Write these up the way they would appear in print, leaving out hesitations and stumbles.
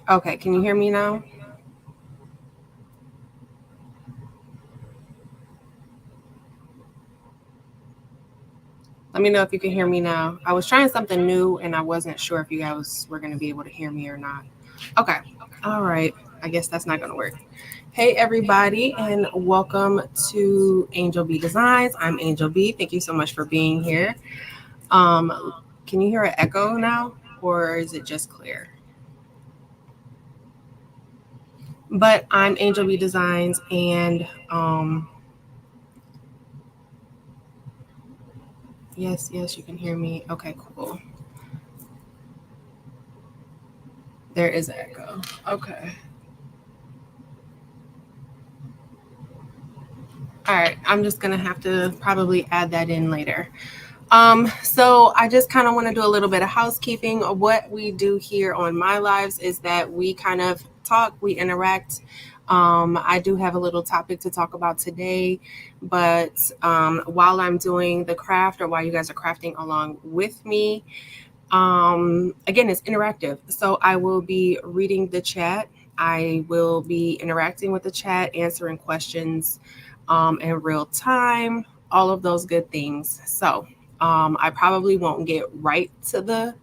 Okay, can you hear me now? Let me know if you can hear me now. I was trying something new and I wasn't sure if you guys were going to be able to hear me or not. Okay. All right. I guess that's not going to work. Hey, everybody, and welcome to Angel B Designs. I'm Angel B. Thank you so much for being here. Can you hear an echo now, or is it just clear? But I'm Angel B Designs, and yes, you can hear me. Okay, cool. There is an echo. Okay. All right. I'm just gonna have to probably add that in later. So I just kind of want to do a little bit of housekeeping. What we do here on My Lives is that we kind of talk, we interact. I do have a little topic to talk about today, but while I'm doing the craft or while you guys are crafting along with me, again, it's interactive. So I will be reading the chat. I will be interacting with the chat, answering questions in real time, all of those good things. So I probably won't get right to the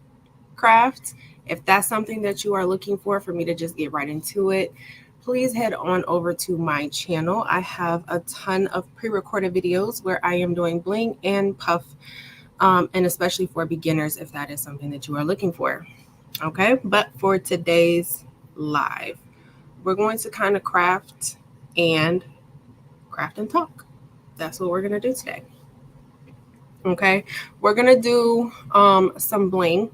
craft. If that's something that you are looking for me to just get right into it, please head on over to my channel. I have a ton of pre recorded videos where I am doing bling and puff, and especially for beginners if that is something that you are looking for. Okay, but for today's live, we're going to kind of and craft and talk. That's what we're going to do today. Okay, we're going to do some bling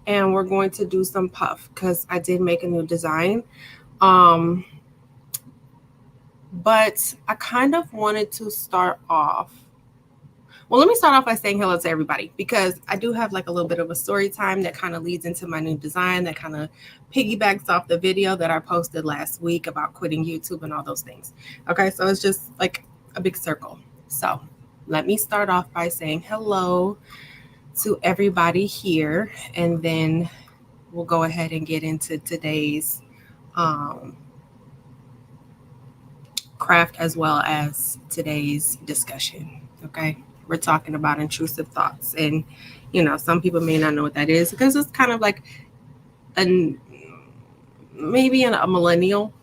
and we're going to do some puff because I did make a new design. Um, but I kind of wanted to start off. Well, let me start off by saying hello to everybody because I do have like a little bit of a story time that kind of leads into my new design that kind of piggybacks off the video that I posted last week about quitting YouTube and all those things. Okay, so it's just like a big circle. So let me start off by saying hello to everybody here, and then we'll go ahead and get into today's um, craft as well as today's discussion. Okay, we're talking about intrusive thoughts, and some people may not know what that is because it's kind of like a maybe a millennial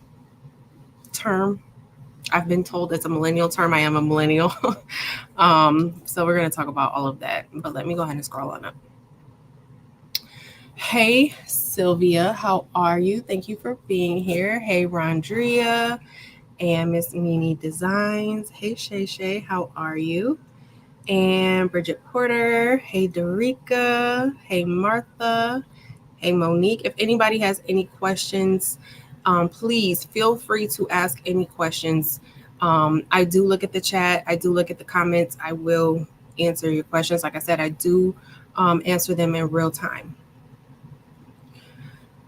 term. I've been told it's a millennial term. I am a millennial. So we're going to talk about all of that. But let me go ahead and scroll on up. Hey, Sylvia, how are you? Thank you for being here. Hey, Rondria and Miss Mimi Designs. Hey, Shay Shay, how are you? And Bridget Porter. Hey, Dorica. Hey, Martha. Hey, Monique. If anybody has any questions, please feel free to ask any questions. I do look at the chat. I do look at the comments. I will answer your questions. Like I said, I do answer them in real time.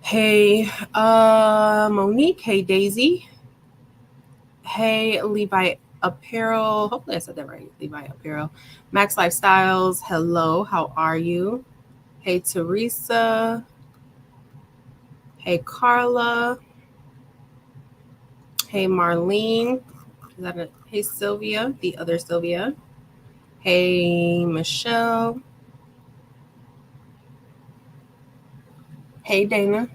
Hey, Monique. Hey, Daisy. Hey, Levi Apparel. Hopefully I said that right. Levi Apparel. Max Lifestyles. Hello. How are you? Hey, Teresa. Hey, Carla. Hey, Marlene. Hey, Sylvia, the other Sylvia. Hey, Michelle. Hey, Dana.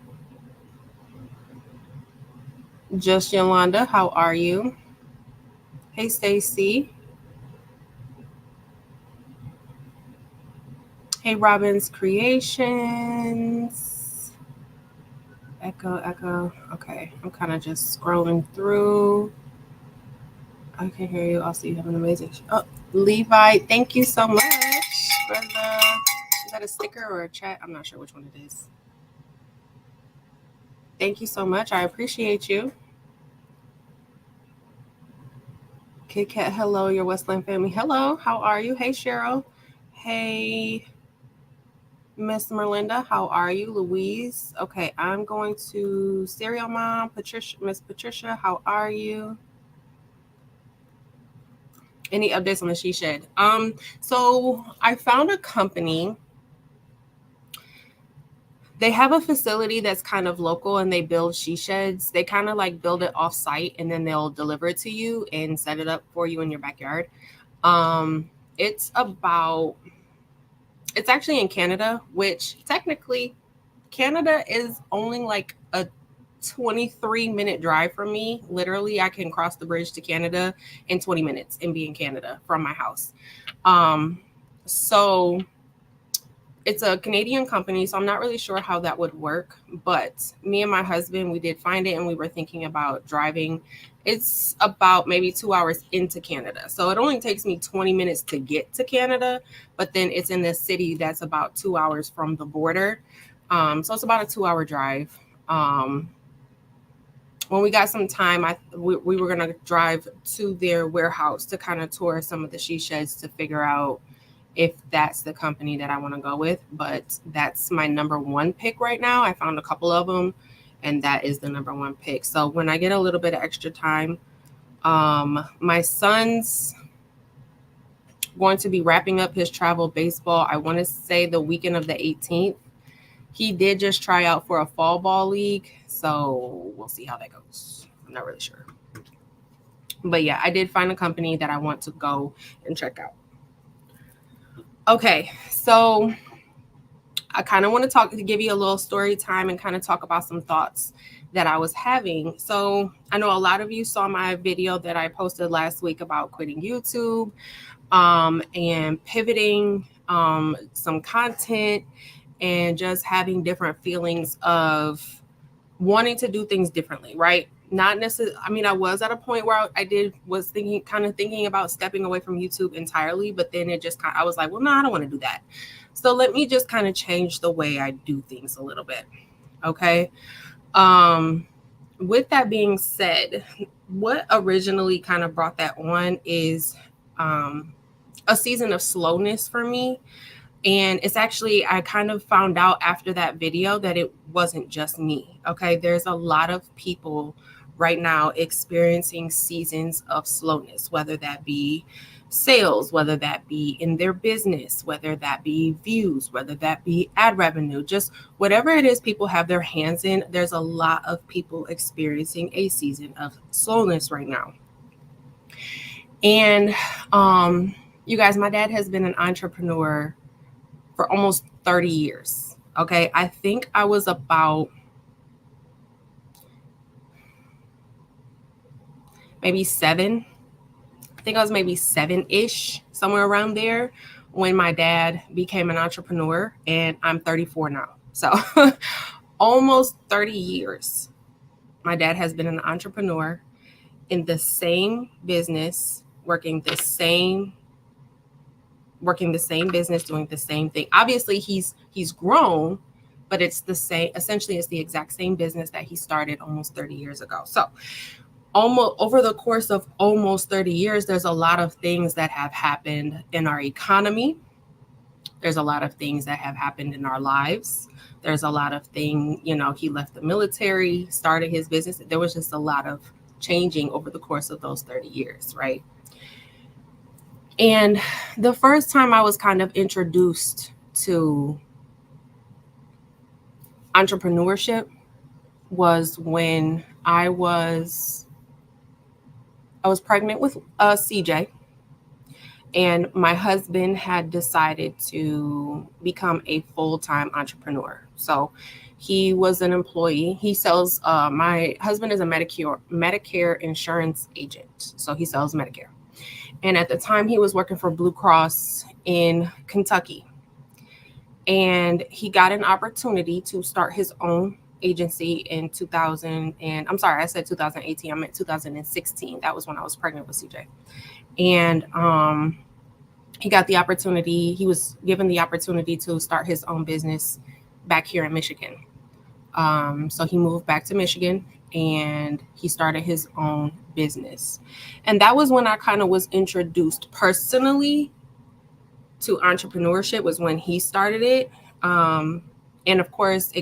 Just Yolanda, how are you? Hey, Stacy. Hey, Robin's Creations. Echo. Okay, I'm kind of just scrolling through. I can hear you. Also, you have an amazing show. Oh, Levi, thank you so much for the. Is that a sticker or a chat? I'm not sure which one it is. Thank you so much. I appreciate you. Kit Kat, hello, your Westland family. Hello, how are you? Hey, Cheryl. Hey, Miss Merlinda, how are you? Louise. Okay, I'm going to Serial Mom, Patricia. Miss Patricia, how are you? Any updates on the She Shed? So I found a company They have a facility that's kind of local and they build she sheds. They kind of like build it off site and then they'll deliver it to you and set it up for you in your backyard. Um, it's actually in Canada, which technically Canada is only like a 23-minute drive from me. Literally, I can cross the bridge to Canada in 20 minutes and be in Canada from my house. So it's a Canadian company, so I'm not really sure how that would work. But me and my husband, we did find it and we were thinking about driving. It's about maybe 2 hours into Canada. So it only takes me 20 minutes to get to Canada, but then it's in this city that's about 2 hours from the border. So it's about a 2-hour drive. When we got some time, we were going to drive to their warehouse to kind of tour some of the she sheds to figure out if that's the company that I want to go with. But that's my number one pick right now. I found a couple of them, and that is the number one pick. So when I get a little bit of extra time, my son's going to be wrapping up his travel baseball. I want to say the weekend of the 18th. He did just try out for a fall ball league, so we'll see how that goes. I'm not really sure. But yeah, I did find a company that I want to go and check out. Okay, so I kind of want to give you a little story time and kind of talk about some thoughts that I was having. So I know a lot of you saw my video that I posted last week about quitting YouTube and pivoting some content and just having different feelings of wanting to do things differently, right? Not necessarily, I mean, I was at a point where I was thinking about stepping away from YouTube entirely, but then I was like, well, no, I don't want to do that. So let me just kind of change the way I do things a little bit. Okay. With that being said, what originally kind of brought that on is a season of slowness for me. And it's actually, I kind of found out after that video that it wasn't just me. Okay. There's a lot of people right now experiencing seasons of slowness, whether that be sales, whether that be in their business, whether that be views, whether that be ad revenue, just whatever it is people have their hands in. There's a lot of people experiencing a season of slowness right now. And you guys, my dad has been an entrepreneur for almost 30 years. Okay. I think I was about maybe 7. I think I was maybe 7-ish, somewhere around there, when my dad became an entrepreneur, and I'm 34 now. So almost 30 years. My dad has been an entrepreneur in the same business, working the same business, doing the same thing. Obviously, he's grown, but it's the same. Essentially, it's the exact same business that he started almost 30 years ago. So almost over the course of almost 30 years, there's a lot of things that have happened in our economy. There's a lot of things that have happened in our lives. There's a lot of things, he left the military, started his business. There was just a lot of changing over the course of those 30 years, right? And the first time I was kind of introduced to entrepreneurship was when I was pregnant with CJ, and my husband had decided to become a full-time entrepreneur. So he was an employee. He sells, my husband is a Medicare insurance agent. So he sells Medicare. And at the time he was working for Blue Cross in Kentucky. And he got an opportunity to start his own agency in 2000. And I'm sorry, I said 2018. I meant 2016. That was when I was pregnant with CJ. And he got the opportunity. He was given the opportunity to start his own business back here in Michigan. So he moved back to Michigan and he started his own business. And that was when I kind of was introduced personally to entrepreneurship, was when he started it. And of course,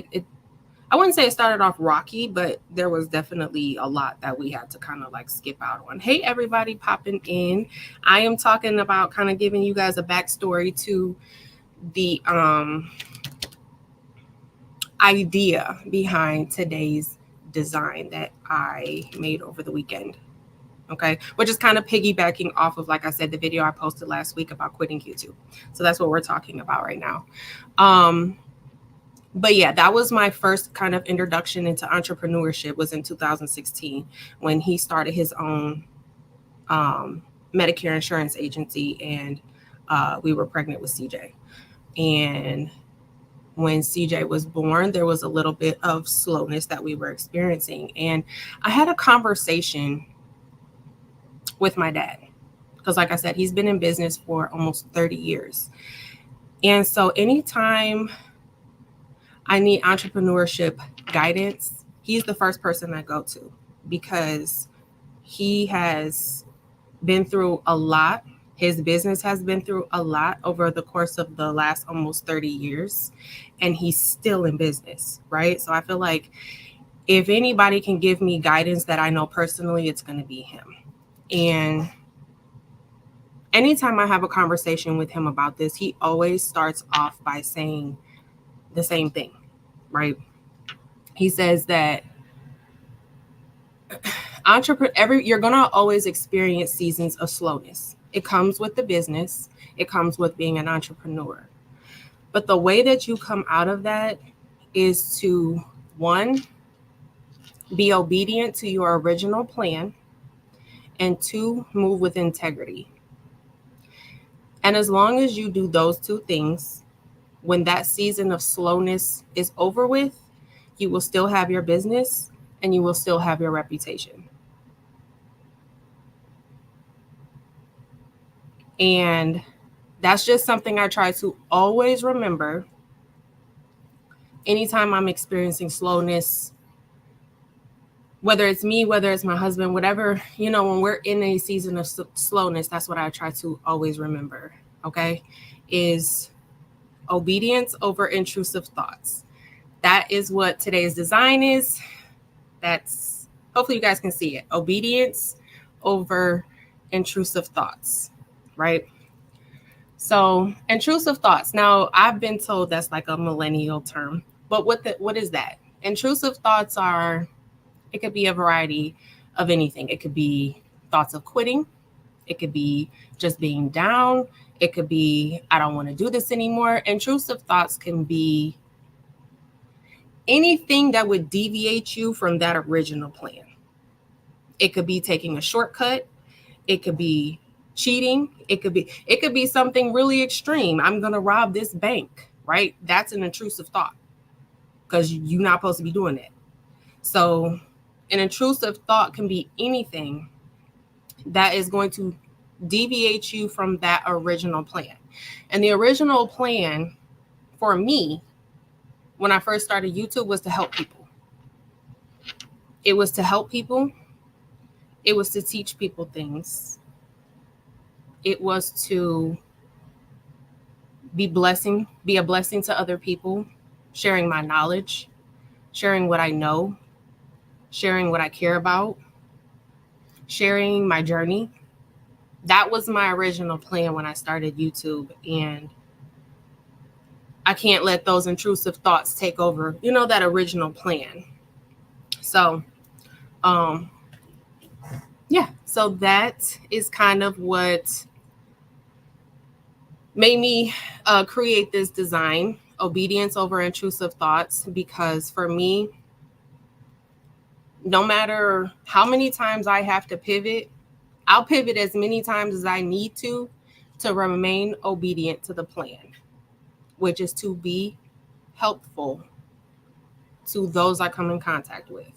I wouldn't say it started off rocky, but there was definitely a lot that we had to kind of like skip out on. Hey, everybody popping in. I am talking about kind of giving you guys a backstory to the idea behind today's design that I made over the weekend. Okay, which is kind of piggybacking off of, like I said, the video I posted last week about quitting YouTube. So that's what we're talking about right now. But yeah, that was my first kind of introduction into entrepreneurship, was in 2016 when he started his own Medicare insurance agency, and we were pregnant with CJ. And when CJ was born, there was a little bit of slowness that we were experiencing. And I had a conversation with my dad, because like I said, he's been in business for almost 30 years. And so anytime I need entrepreneurship guidance, he's the first person I go to, because he has been through a lot. His business has been through a lot over the course of the last almost 30 years, and he's still in business, right? So I feel like if anybody can give me guidance that I know personally, it's going to be him. And anytime I have a conversation with him about this, he always starts off by saying the same thing, right? He says that you're gonna always experience seasons of slowness. It comes with the business. It comes with being an entrepreneur. But the way that you come out of that is to, one, be obedient to your original plan, and two, move with integrity. And as long as you do those two things, when that season of slowness is over with, you will still have your business and you will still have your reputation. And that's just something I try to always remember anytime I'm experiencing slowness, whether it's me, whether it's my husband, whatever, when we're in a season of slowness, that's what I try to always remember, okay, is obedience over intrusive thoughts. That is what today's design is. That's, hopefully you guys can see it. Obedience over intrusive thoughts, right? So intrusive thoughts. Now, I've been told that's like a millennial term, but what is that? Intrusive thoughts are, it could be a variety of anything. It could be thoughts of quitting. It could be just being down. It could be, I don't want to do this anymore. Intrusive thoughts can be anything that would deviate you from that original plan. It could be taking a shortcut. It could be cheating. It could be something really extreme. I'm going to rob this bank, right? That's an intrusive thought, because you're not supposed to be doing that. So an intrusive thought can be anything that is going to deviate you from that original plan. And the original plan for me, when I first started YouTube, was to help people. It was to help people. It was to teach people things. It was to be a blessing to other people, sharing my knowledge, sharing what I know, sharing what I care about, sharing my journey. That was my original plan when I started YouTube, and I can't let those intrusive thoughts take over, that original plan. So, yeah, so that is kind of what made me create this design, obedience over intrusive thoughts, because for me, no matter how many times I have to pivot, I'll pivot as many times as I need to remain obedient to the plan, which is to be helpful to those I come in contact with.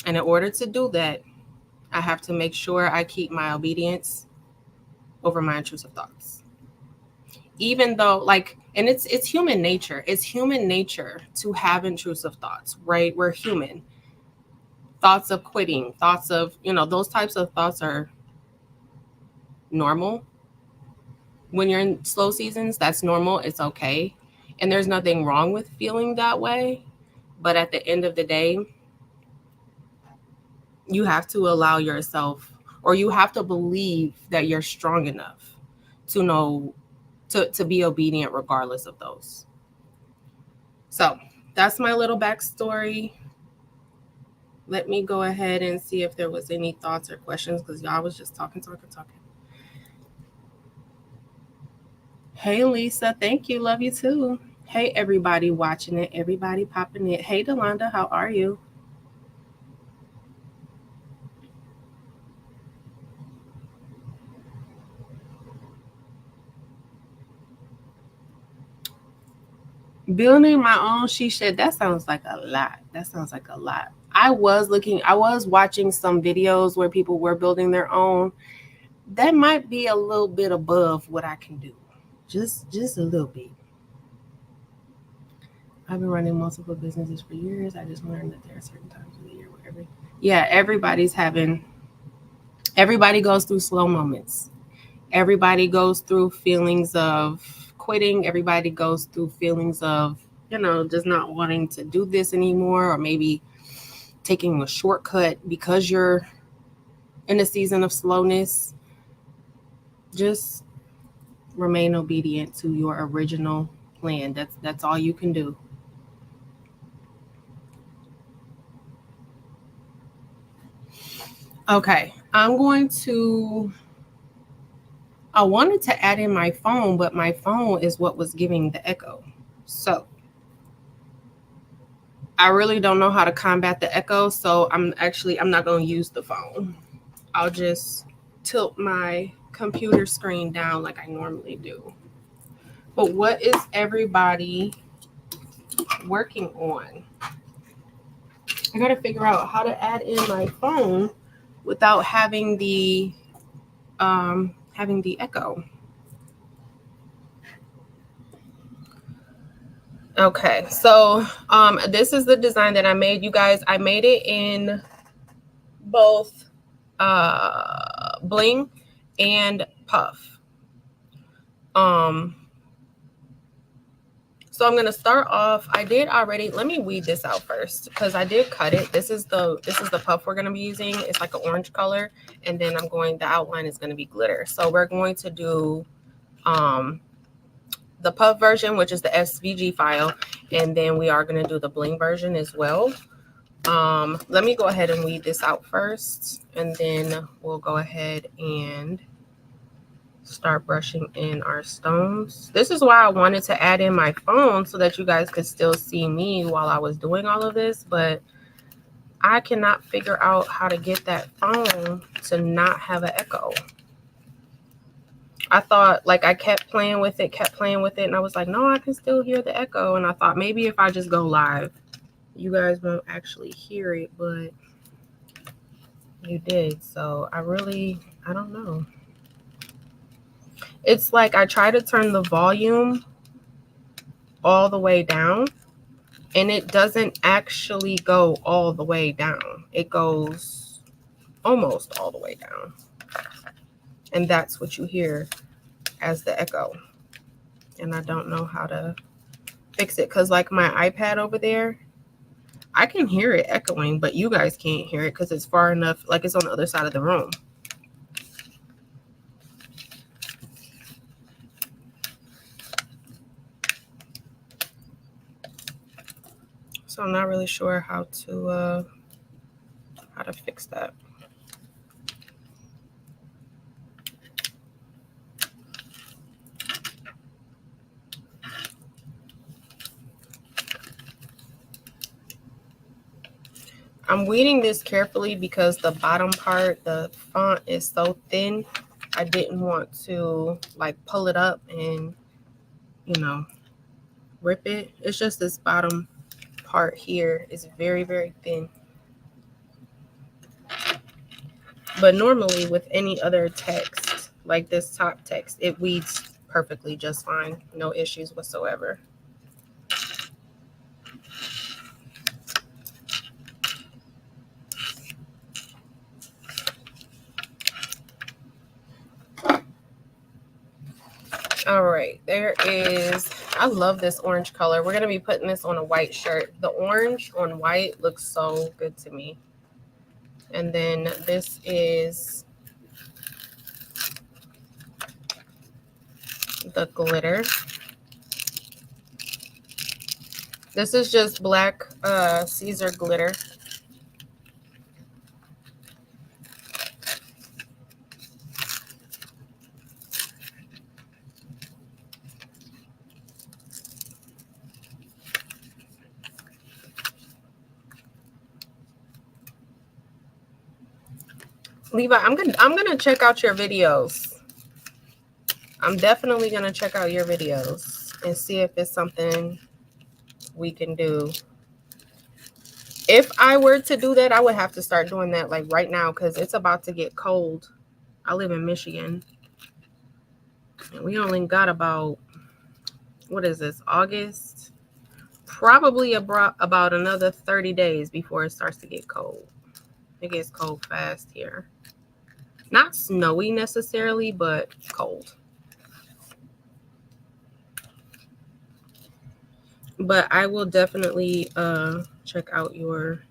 And in order to do that, I have to make sure I keep my obedience over my intrusive thoughts. Even though, and it's human nature. It's human nature to have intrusive thoughts, right? We're human. Thoughts of quitting, thoughts of, those types of thoughts are normal. When you're in slow seasons, that's normal. It's okay. And there's nothing wrong with feeling that way. But at the end of the day, you have to allow yourself, or you have to believe that you're strong enough to know, to be obedient regardless of those. So that's my little backstory. Let me go ahead and see if there was any thoughts or questions, because y'all was just talking. Hey, Lisa. Thank you. Love you too. Hey, everybody watching it. Everybody popping it. Hey, Delonda. How are you? Building my own she shed. That sounds like a lot. I was watching some videos where people were building their own. That might be a little bit above what I can do. Just a little bit. I've been running multiple businesses for years. I just learned that there are certain times of the year where everybody goes through slow moments. Everybody goes through feelings of quitting. Everybody goes through feelings of, just not wanting to do this anymore, or maybe taking a shortcut because you're in a season of slowness. Just remain obedient to your original plan. That's all you can do. Okay, I wanted to add in my phone, but my phone is what was giving the echo. So I really don't know how to combat the echo. So I'm not going to use the phone. I'll just tilt my computer screen down like I normally do. But what is everybody working on? I got to figure out how to add in my phone without having the echo. Okay, so this is the design that I made, you guys. I made it in both Bling and Puff. So I'm gonna start off. I did already. Let me weed this out first because I did cut it. This is the puff we're gonna be using. It's like an orange color, and then the outline is gonna be glitter. So we're going to do the puff version, which is the SVG file, and then we are gonna do the Bling version as well. Let me go ahead and weed this out first, and then we'll go ahead and start brushing in our stones. This is why I wanted to add in my phone so that you guys could still see me while I was doing all of this, but I cannot figure out how to get that phone to not have an echo. I thought, like, I kept playing with it, and I was like, no, I can still hear the echo. And I thought maybe if I just go live, you guys won't actually hear it, but you did. So I don't know. It's like I try to turn the volume all the way down, and it doesn't actually go all the way down. It goes almost all the way down. And that's what you hear as the echo. And I don't know how to fix it, because like my iPad over there, I can hear it echoing, but you guys can't hear it because it's far enough, like it's on the other side of the room. So I'm not really sure how to fix that. I'm weeding this carefully because the bottom part, the font is so thin. I didn't want to like pull it up and, rip it. It's just this bottom part here is very, very thin. But normally with any other text, like this top text, it weeds perfectly just fine. No issues whatsoever. All right, I love this orange color. We're going to be putting this on a white shirt. The orange on white looks so good to me. And then this is the glitter. This is just black Siser glitter. Levi, I'm gonna check out your videos. I'm definitely gonna check out your videos and see if it's something we can do. If I were to do that, I would have to start doing that like right now because it's about to get cold. I live in Michigan. And we only got about, what is this, August? Probably about another 30 days before it starts to get cold. It gets cold fast here. Not snowy necessarily, but cold. But I will definitely check out your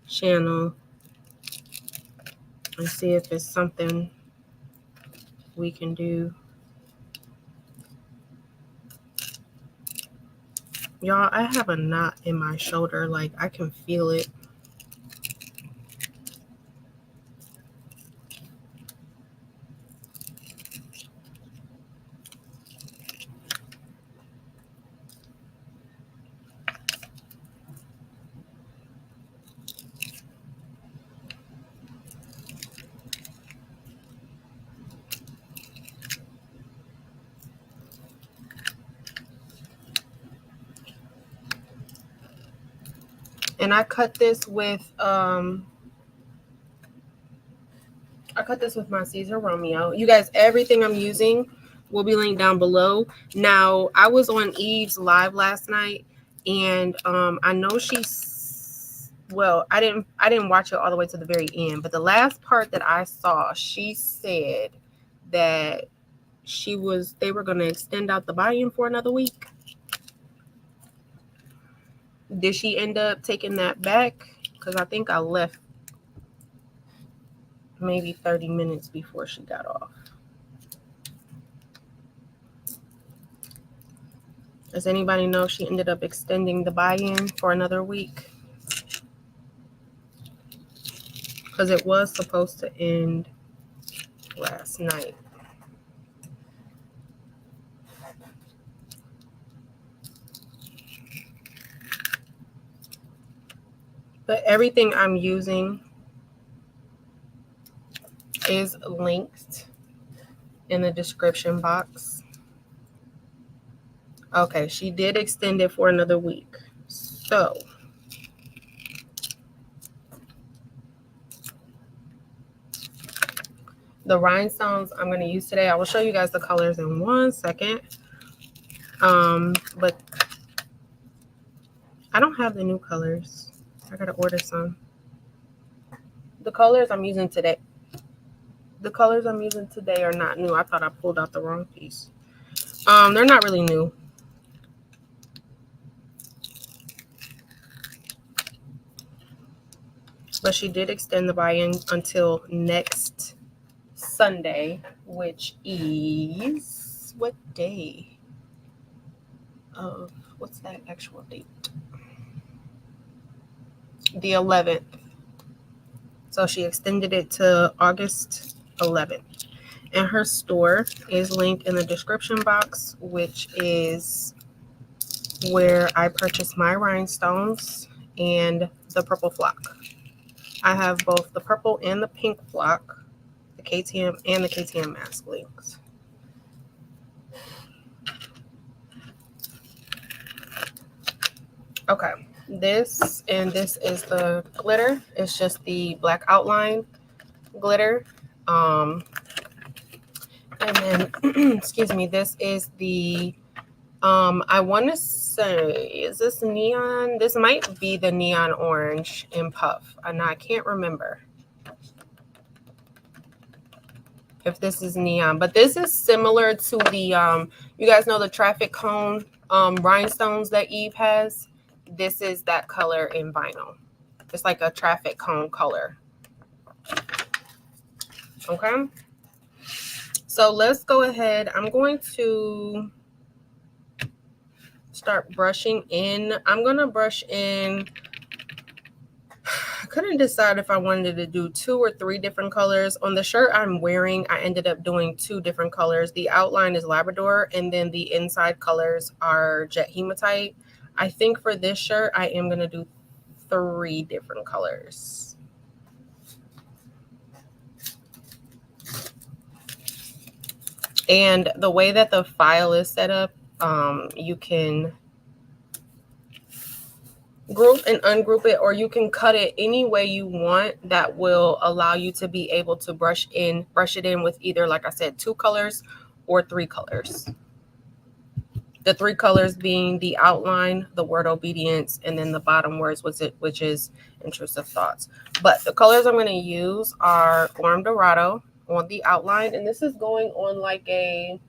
channel and see if it's something we can do. Y'all, I have a knot in my shoulder. Like, I can feel it. And I cut this with my Siser Romeo. You guys, everything I'm using will be linked down below. Now, I was on Eve's live last night, and I know I didn't watch it all the way to the very end, but the last part that I saw, she said that they were going to extend out the buy-in for another week. Did she end up taking that back? Because I think I left maybe 30 minutes before she got off. Does anybody know if she ended up extending the buy-in for another week? Because it was supposed to end last night. But everything I'm using is linked in the description box. Okay, she did extend it for another week. So the rhinestones I'm going to use today, I will show you guys the colors in 1 second. But I don't have the new colors. I got to order some. The colors I'm using today are not new. I thought I pulled out the wrong piece. They're not really new. But she did extend the buy-in until next Sunday, which is what day? What's that actual date? The 11th. So she extended it to August 11th. And her store is linked in the description box, which is where I purchased my rhinestones and the purple flock. I have both the purple and the pink flock, the KTM and the KTM mask links. Okay, this is the glitter. It's just the black outline glitter. And then, excuse me, this is the, I want to say, is this neon? This might be the neon orange in puff. And I can't remember if this is neon, but this is similar to the, you guys know the traffic cone rhinestones that Eve has? This is that color in vinyl. It's like a traffic cone color. Okay. So let's go ahead. I'm going to start brushing in. I'm going to brush in. I couldn't decide if I wanted to do 2 or 3 different colors. On the shirt I'm wearing, I ended up doing 2 different colors. The outline is Labrador, and then the inside colors are Jet Hematite. I think for this shirt, I am going to do 3 different colors. And the way that the file is set up, you can group and ungroup it, or you can cut it any way you want that will allow you to be able to brush it in with either, like I said, 2 colors or 3 colors. The 3 colors being the outline, the word obedience, and then the bottom words, which is intrusive thoughts. But the colors I'm going to use are Orange Dorado on the outline, and this is going on like a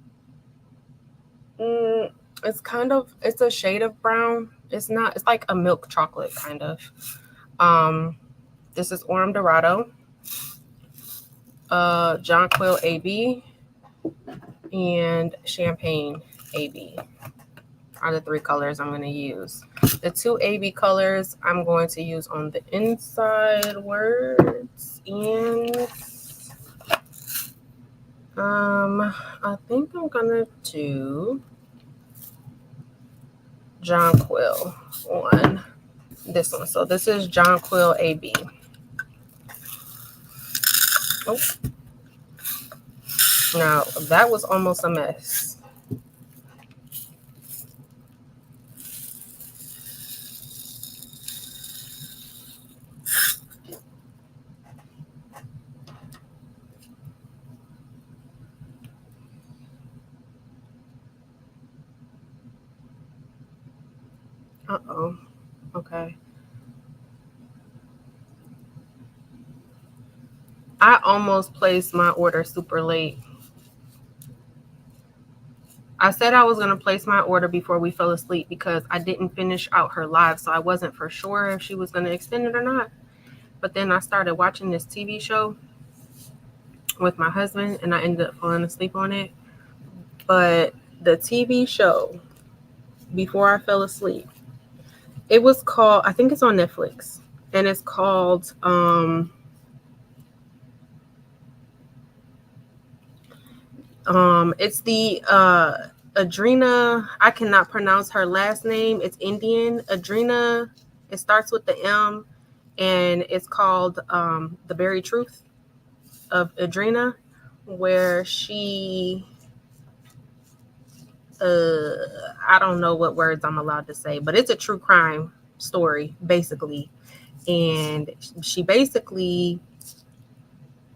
it's a shade of brown. It's like a milk chocolate kind of. This is Orange Dorado, Jonquil AB, and Champagne AB are the 3 colors I'm going to use. The 2 AB colors I'm going to use on the inside words, and I think I'm going to do Jonquil on this one. So this is Jonquil AB. Oh. Now, that was almost a mess. Uh-oh. Okay. I almost placed my order super late. I said I was going to place my order before we fell asleep because I didn't finish out her live, so I wasn't for sure if she was going to extend it or not. But then I started watching this TV show with my husband, and I ended up falling asleep on it. But the TV show, before I fell asleep, it was called, I think it's on Netflix, and it's called it's the Adrena. I cannot pronounce her last name. It's Indian. Adrena. It starts with the M, and it's called The Very Truth of Adrena, where she I don't know what words I'm allowed to say, but it's a true crime story basically. And she basically,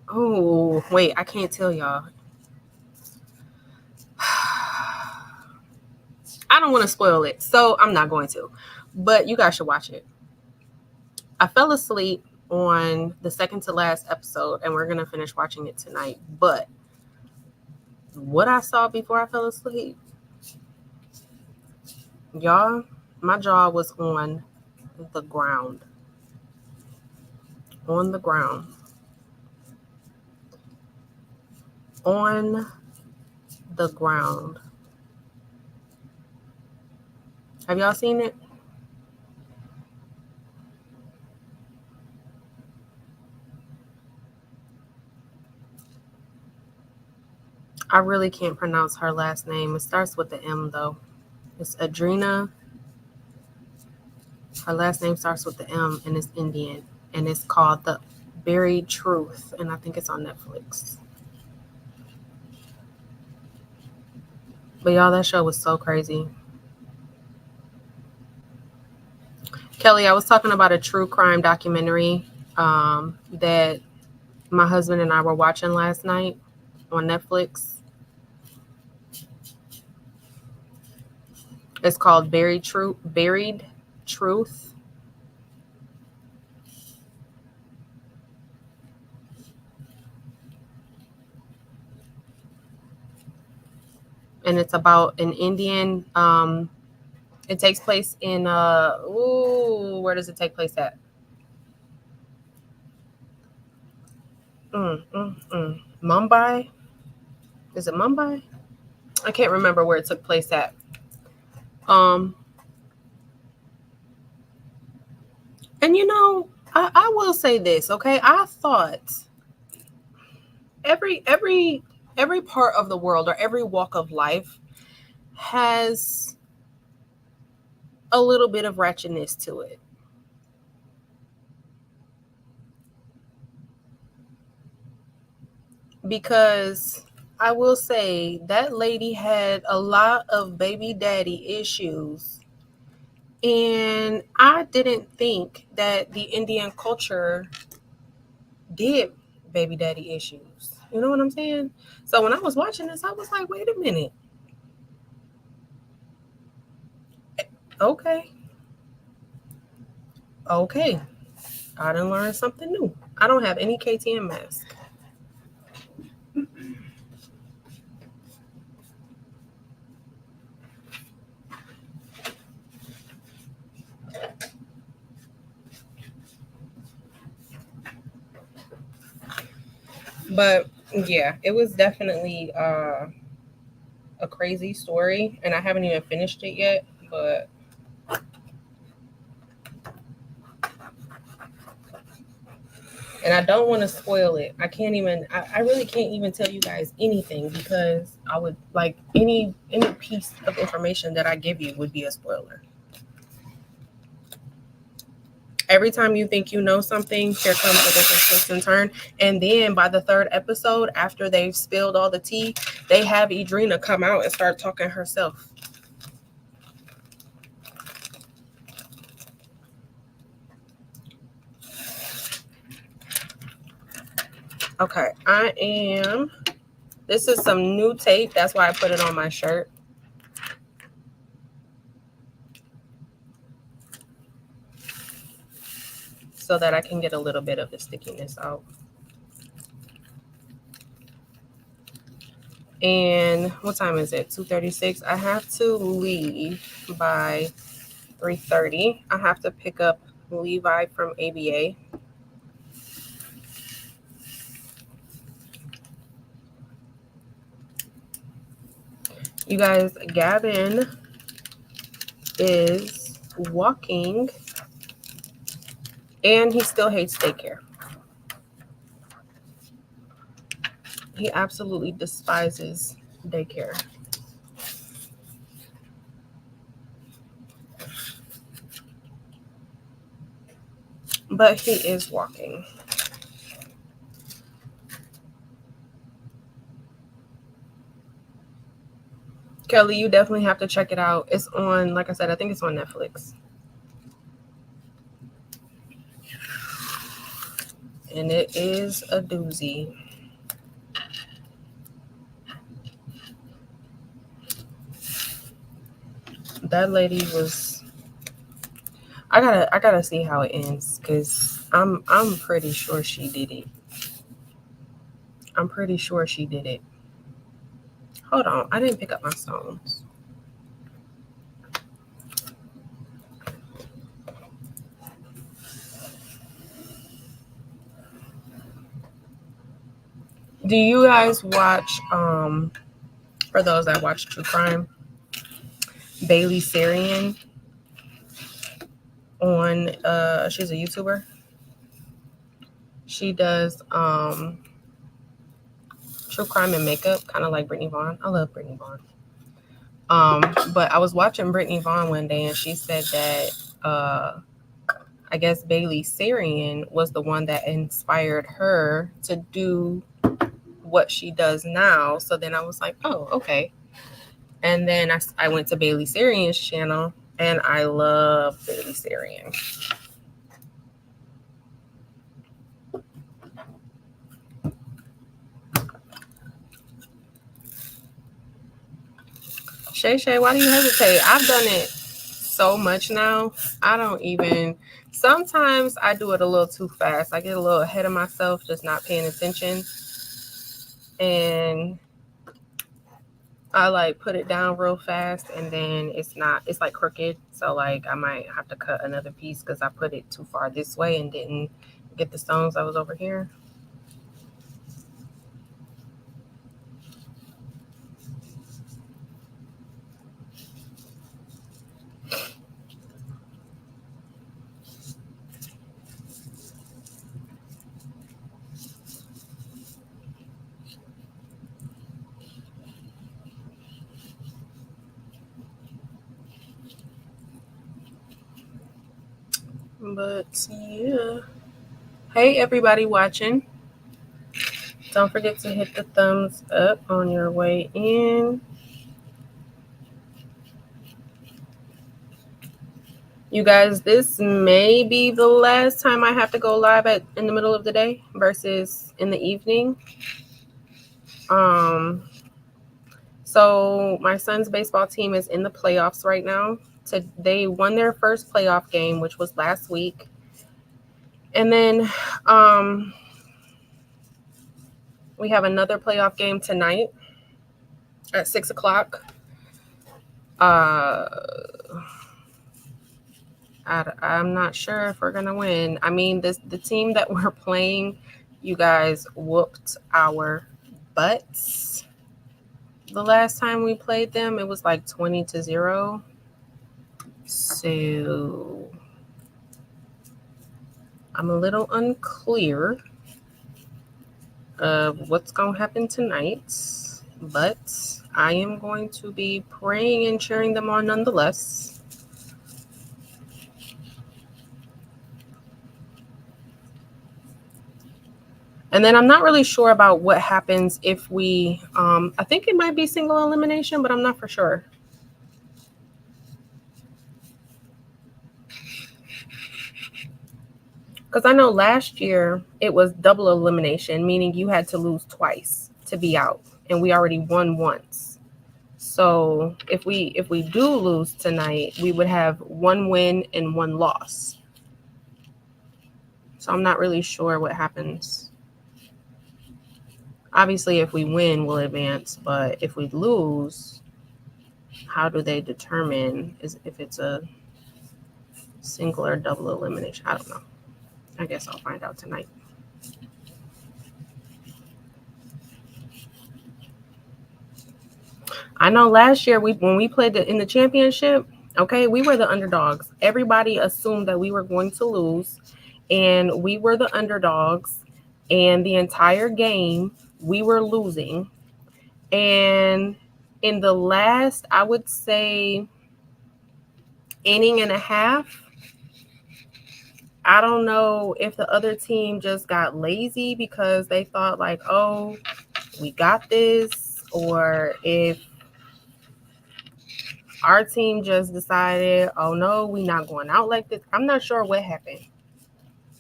oh wait, I can't tell y'all. I don't want to spoil it, so I'm not going to, but you guys should watch it. I fell asleep on the second to last episode, and we're going to finish watching it tonight. But what I saw before I fell asleep, y'all, my jaw was on the ground. On the ground. On the ground. Have y'all seen it? I really can't pronounce her last name. It starts with the M, though. It's Adrena. Her last name starts with the M, and it's Indian. And it's called The Very Truth. And I think it's on Netflix. But y'all, that show was so crazy. Kelly, I was talking about a true crime documentary that my husband and I were watching last night on Netflix. It's called Buried Truth. And it's about an Indian. It takes place in where does it take place at? Mumbai? Is it Mumbai? I can't remember where it took place at. And I will say this, okay? I thought every every every part of the world or every walk of life has a little bit of ratchetness to it. Because I will say that lady had a lot of baby daddy issues. And I didn't think that the Indian culture did baby daddy issues. You know what I'm saying? So when I was watching this, I was like, wait a minute. Okay. Okay. I done learned something new. I don't have any KTM mask. But yeah, it was definitely a crazy story, and I haven't even finished it yet. But and I don't want to spoil it. I can't even. I really can't even tell you guys anything because I would like any piece of information that I give you would be a spoiler. Every time you think you know something, here comes a different twist and turn. And then by the third episode, after they've spilled all the tea, they have Idrina come out and start talking herself. Okay, this is some new tape. That's why I put it on my shirt. So that I can get a little bit of the stickiness out. And what time is it? 2:36. I have to leave by 3:30. I have to pick up Levi from ABA. You guys, Gavin is walking and he still hates daycare. He absolutely despises daycare. But he is walking. Kelly, you definitely have to check it out. It's on, like I said, I think it's on Netflix. And it is a doozy. That lady was I gotta see how it ends because I'm pretty sure she did it. I'm pretty sure she did it. Hold on, I didn't pick up my stones. Do you guys watch for those that watch true crime, Bailey Sarian on she's a YouTuber. She does true crime and makeup, kind of like Brittany Vaughn. I love Brittany Vaughn. But I was watching Brittany Vaughn one day and she said that I guess Bailey Sarian was the one that inspired her to do what she does now. So then I was like, oh, okay. And then I went to Bailey Sarian's channel and I love Bailey Sarian. Shay, why do you hesitate? I've done it so much now. I don't even, sometimes I do it a little too fast. I get a little ahead of myself, just not paying attention. And I like put it down real fast and then it's like crooked. So like I might have to cut another piece because I put it too far this way and didn't get the stones that was over here. But yeah. Hey, everybody watching. Don't forget to hit the thumbs up on your way in. You guys, this may be the last time I have to go live in the middle of the day versus in the evening. So my son's baseball team is in the playoffs right now. They won their first playoff game, which was last week. And then we have another playoff game tonight at 6 o'clock. I'm not sure if we're going to win. I mean, the team that we're playing, you guys whooped our butts. The last time we played them, it was like 20-0. So I'm a little unclear of what's going to happen tonight, but I am going to be praying and cheering them on nonetheless. And then I'm not really sure about what happens if we, I think it might be single elimination, but I'm not for sure. Because I know last year it was double elimination, meaning you had to lose twice to be out, and we already won once. So if we do lose tonight, we would have one win and one loss. So I'm not really sure what happens. Obviously, if we win, we'll advance. But if we lose, how do they determine if it's a single or double elimination? I don't know. I guess I'll find out tonight. I know last year when we played in the championship, okay, we were the underdogs. Everybody assumed that we were going to lose, and we were the underdogs. And the entire game, we were losing. And in the last, I would say, inning and a half, I don't know if the other team just got lazy because they thought like, oh, we got this, or if our team just decided, oh no, we not going out like this. I'm not sure what happened.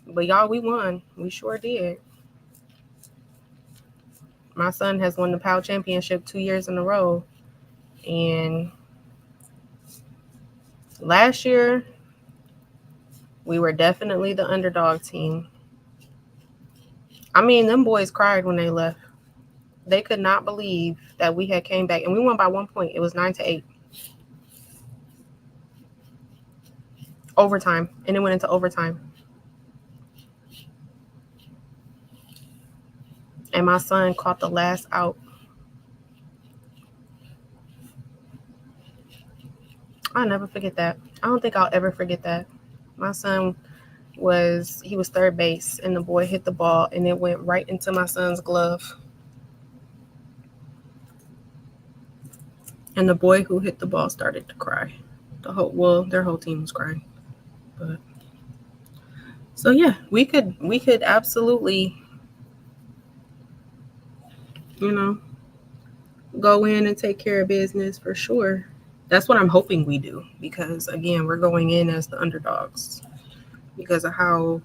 But y'all, we won. We sure did. My son has won the PAL championship 2 years in a row. And last year, we were definitely the underdog team. I mean, them boys cried when they left. They could not believe that we had came back. And we won by 1 point. It was 9-8. Overtime. And it went into overtime. And my son caught the last out. I'll never forget that. I don't think I'll ever forget that. My son was third base, and the boy hit the ball, and it went right into my son's glove. And the boy who hit the ball started to cry. Their whole team was crying. But so yeah, we could absolutely, go in and take care of business for sure. That's what I'm hoping we do, because again, we're going in as the underdogs because of how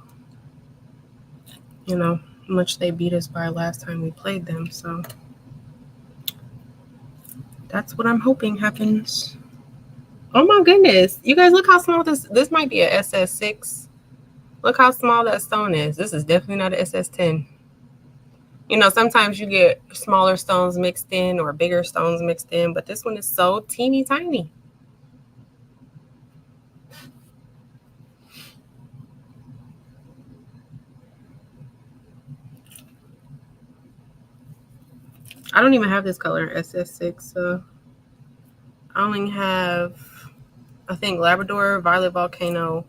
much they beat us by last time we played them. So that's what I'm hoping happens. Oh my goodness. You guys, look how small this might be a SS6. Look how small that stone is. This is definitely not an SS10. Sometimes you get smaller stones mixed in or bigger stones mixed in, but this one is so teeny tiny. I don't even have this color in SS6, so I only have, I think, Labrador, Violet Volcano,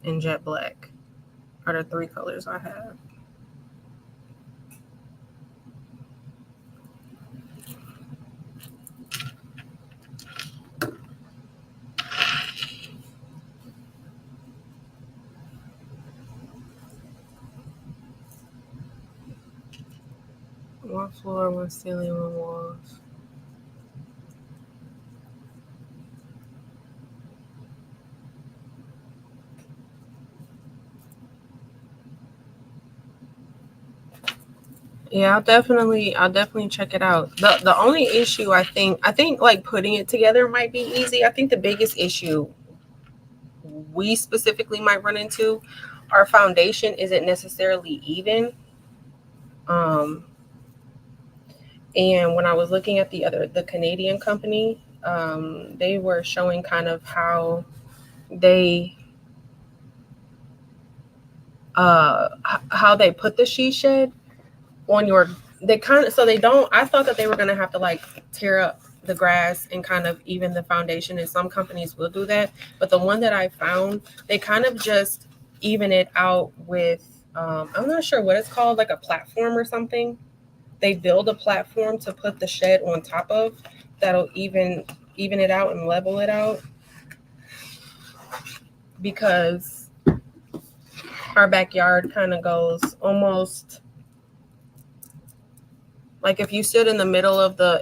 and Jet Black are the 3 colors I have. One floor, one ceiling, one walls. Yeah, I'll definitely check it out. The only issue I think like putting it together might be easy. I think the biggest issue we specifically might run into, our foundation isn't necessarily even. Um, and when I was looking at the Canadian company, they were showing kind of they how they put the she shed on your, they kind of, so they don't, I thought that they were going to have to like tear up the grass and kind of even the foundation, and some companies will do that, but the one that I found, they kind of just even it out with I'm not sure what it's called, like a platform or something. They build a platform to put the shed on top of, that'll even it out and level it out, because our backyard kind of goes almost like, if you stood in the middle of the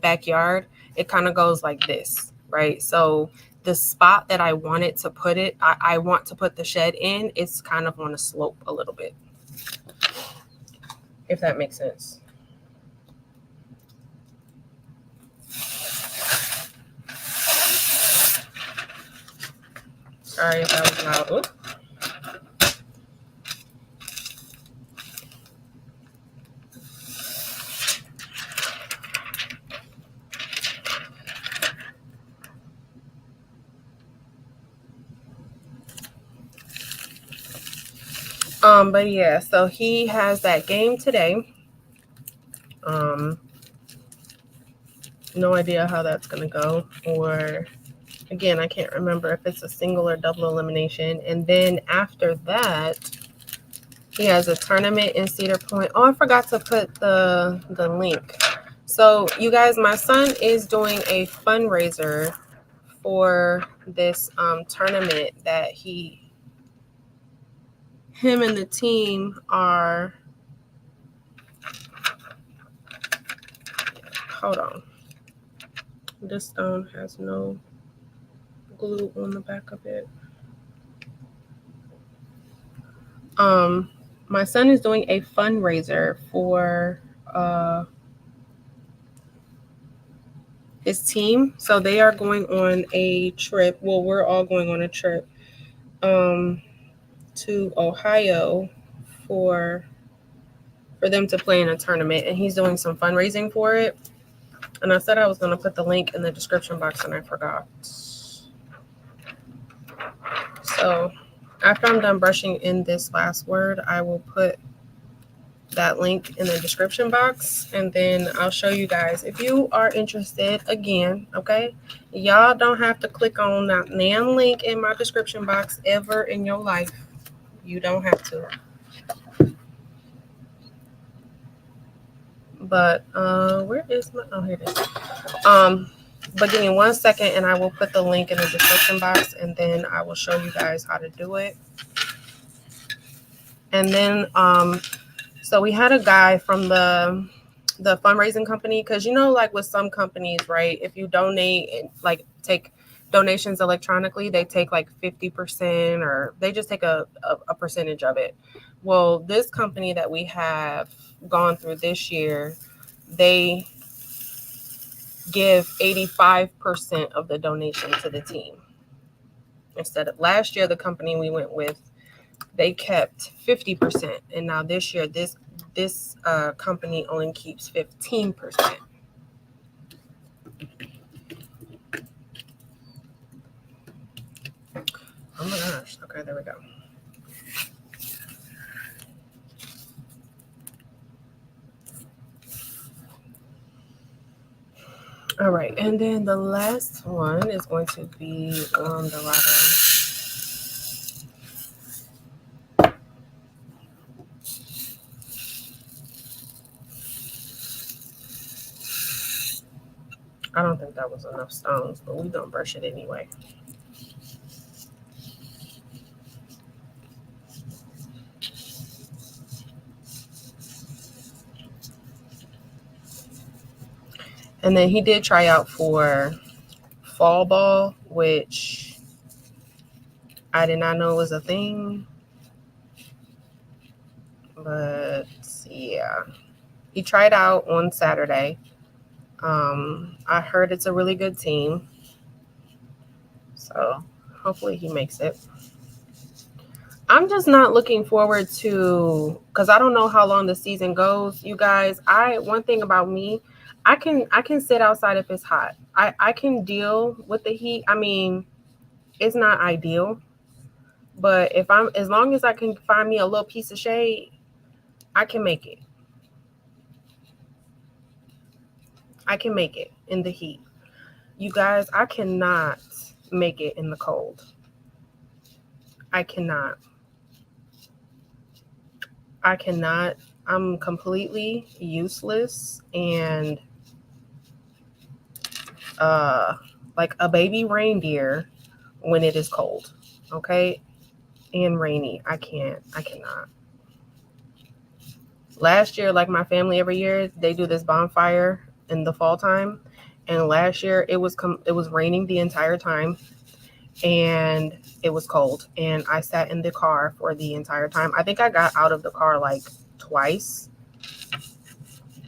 backyard, it kind of goes like this, right? So the spot that I wanted to put it, I want to put the shed in, it's kind of on a slope a little bit, if that makes sense. Sorry if that was loud. Oops. But yeah, so he has that game today. No idea how that's gonna go, or again, I can't remember if it's a single or double elimination. And then after that, he has a tournament in Cedar Point. Oh, I forgot to put the link. So you guys, my son is doing a fundraiser for this tournament that him and the team are. Hold on. This stone has no glue on the back of it. My son is doing a fundraiser for his team. So they are going on a trip. Well, we're all going on a trip to Ohio for them to play in a tournament, and he's doing some fundraising for it. And I said I was going to put the link in the description box, and I forgot. So after I'm done brushing in this last word, I will put that link in the description box, and then I'll show you guys if you are interested. Again, okay, y'all don't have to click on that damn link in my description box ever in your life. You don't have to. But where is my, oh, here it is. But give me 1 second and I will put the link in the description box, and then I will show you guys how to do it. And then so we had a guy from the fundraising company, because like with some companies, right, if you donate, like take donations electronically, they take like 50%, or they just take a percentage of it. Well, this company that we have gone through this year, they give 85% of the donation to the team. Instead of last year, the company we went with, they kept 50%, and now this year, this company only keeps 15%. Oh my gosh! Okay, there we go. All right, and then the last one is going to be on the ladder. I don't think that was enough stones, but we don't brush it anyway. And then he did try out for fall ball, which I did not know was a thing. But yeah, he tried out on Saturday. I heard it's a really good team. So hopefully he makes it. I'm just not looking forward to, because I don't know how long the season goes, you guys. One thing about me, I can sit outside if it's hot. I can deal with the heat. I mean, it's not ideal, but as long as I can find me a little piece of shade, I can make it. I can make it in the heat. You guys, I cannot make it in the cold. I cannot. I cannot. I'm completely useless and like a baby reindeer when it is cold. Okay? And rainy. I cannot. Last year, like my family every year, they do this bonfire in the fall time. And last year it was raining the entire time and it was cold. And I sat in the car for the entire time. I think I got out of the car like twice.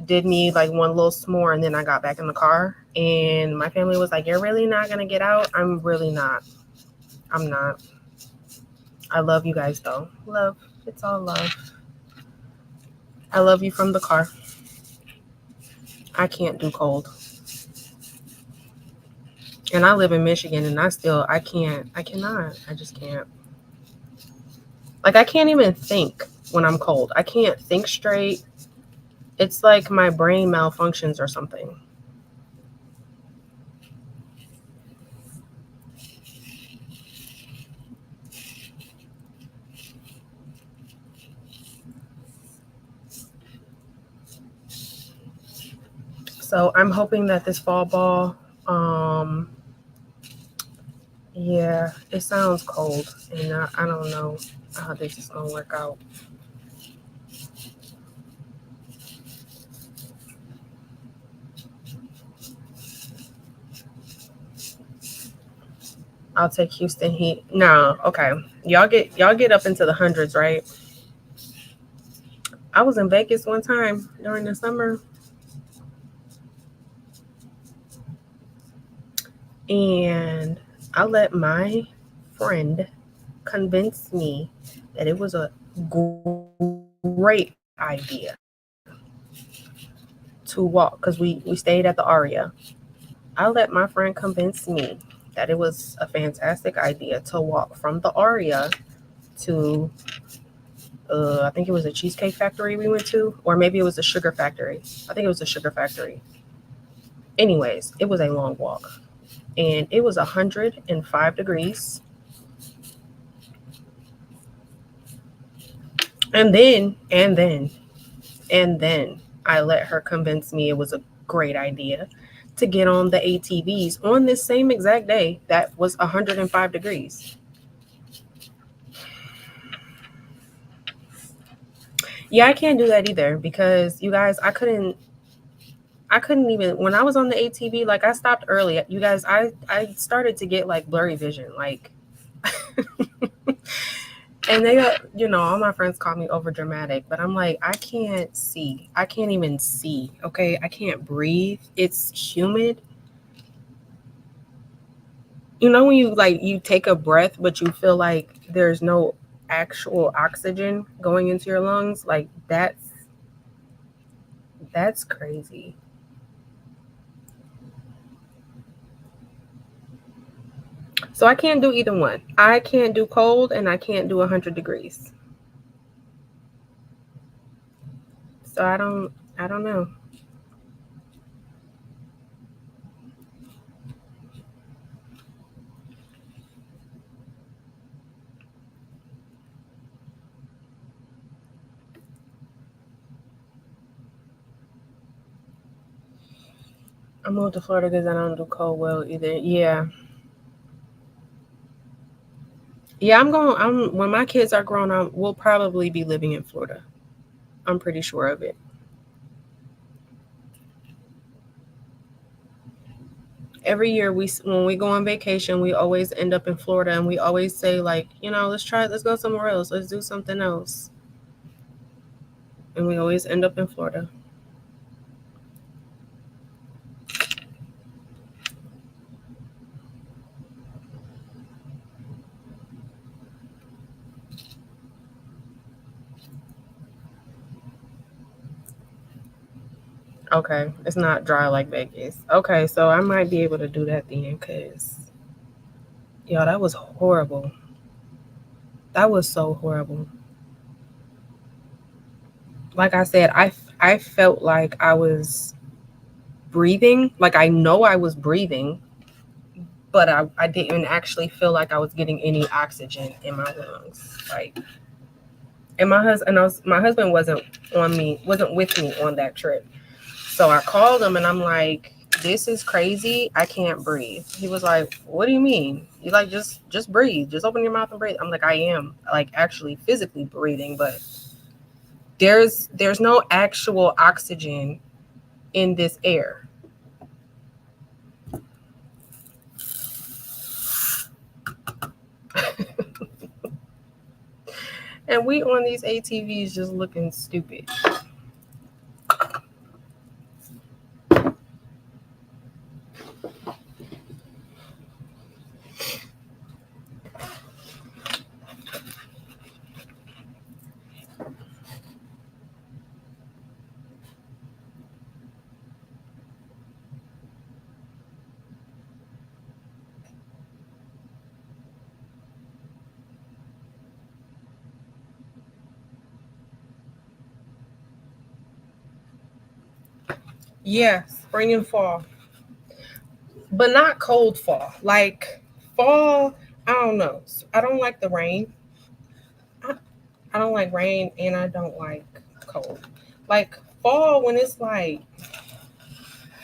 Did me like one little s'more and then I got back in the car. And my family was like, "You're really not gonna get out?" I'm really not. I'm not. I love you guys though. Love. It's all love. I love you from the car. I can't do cold. And I live in Michigan and I cannot. I just can't. Like I can't even think when I'm cold. I can't think straight. It's like my brain malfunctions or something. So I'm hoping that this fall ball, yeah, it sounds cold, and I don't know how this is gonna work out. I'll take Houston Heat. No, okay. Y'all get up into the hundreds, right? I was in Vegas one time during the summer, and I let my friend convince me that it was a great idea to walk because we stayed at the Aria. I let my friend convince me that it was a fantastic idea to walk from the Aria to I think it was a cheesecake factory we went to, or maybe it was a sugar factory. I think it was a sugar factory. Anyways, it was a long walk, and it was 105 degrees. And then I let her convince me it was a great idea to get on the ATVs on this same exact day that was 105 degrees. Yeah, I can't do that either because you guys, I couldn't even, when I was on the ATV, like I stopped early. You guys, I started to get like blurry vision, like and all my friends call me over dramatic, but I'm like, I can't see. I can't even see. Okay. I can't breathe. It's humid. When you take a breath, but you feel like there's no actual oxygen going into your lungs, like that's crazy. So I can't do either one. I can't do cold and I can't do 100 degrees. So I don't know. I moved to Florida because I don't do cold well either. Yeah. Yeah, when my kids are grown up, we'll probably be living in Florida. I'm pretty sure of it. Every year when we go on vacation, we always end up in Florida, and we always say, like, let's go somewhere else. Let's do something else. And we always end up in Florida. Okay, it's not dry like Vegas. Okay, so I might be able to do that then, because, yo, that was horrible. That was so horrible. Like I said, I felt like I was breathing. Like, I know I was breathing, but I didn't actually feel like I was getting any oxygen in my lungs. Like, and my husband wasn't with me on that trip. So I called him and I'm like, this is crazy. I can't breathe. He was like, what do you mean? He's like, just breathe. Just open your mouth and breathe. I'm like, I am, like, actually physically breathing, but there's no actual oxygen in this air. And we on these ATVs just looking stupid. Yeah, spring and fall. But not cold fall. Like, fall, I don't know. I don't like the rain. I don't like rain, and I don't like cold. Like, fall, when it's like,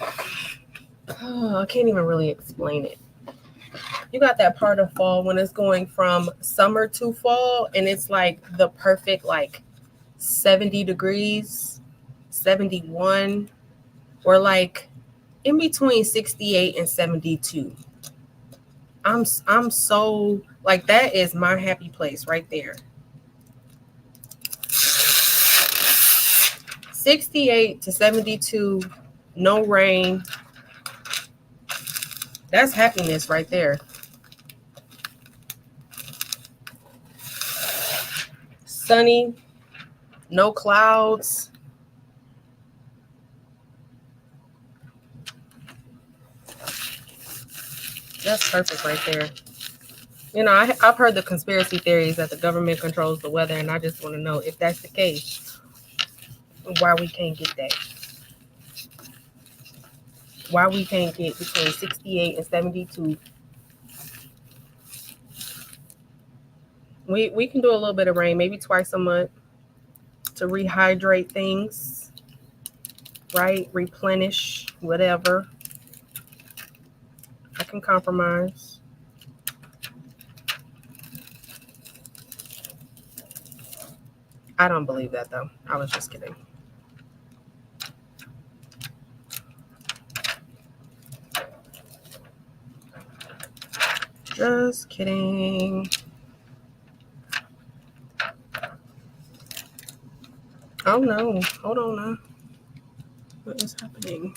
I can't even really explain it. You got that part of fall when it's going from summer to fall, and it's like the perfect, like, 70 degrees, 71, or like in between 68 and 72. I'm so, like, that is my happy place right there. 68 to 72, no rain. That's happiness right there. Sunny, no clouds. That's perfect right there. I've heard the conspiracy theories that the government controls the weather, and I just want to know, if that's the case, why we can't get that. Why we can't get between 68 and 72. We can do a little bit of rain, maybe twice a month, to rehydrate things, right? Replenish, whatever. I can compromise. I don't believe that, though. I was just kidding. Just kidding. Oh no, hold on now. What is happening?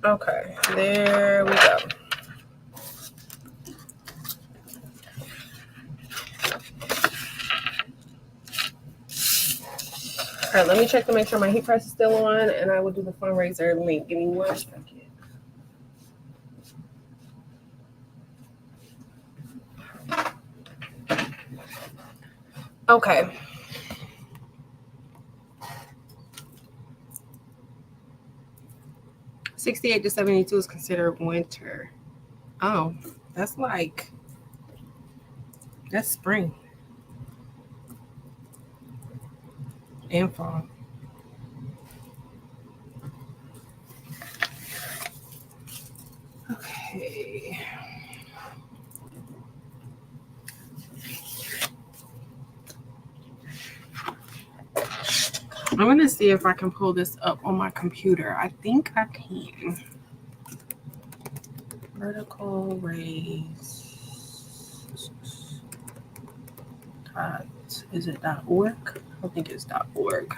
Okay, there we go. All right, let me check to make sure my heat press is still on, and I will do the fundraiser link. Give me 1 second. Okay. $68 to $72 is considered winter. Oh, that's spring and fall. Okay. I'm going to see if I can pull this up on my computer. I think I can. Vertical raise. Is it .org? I think it's .org.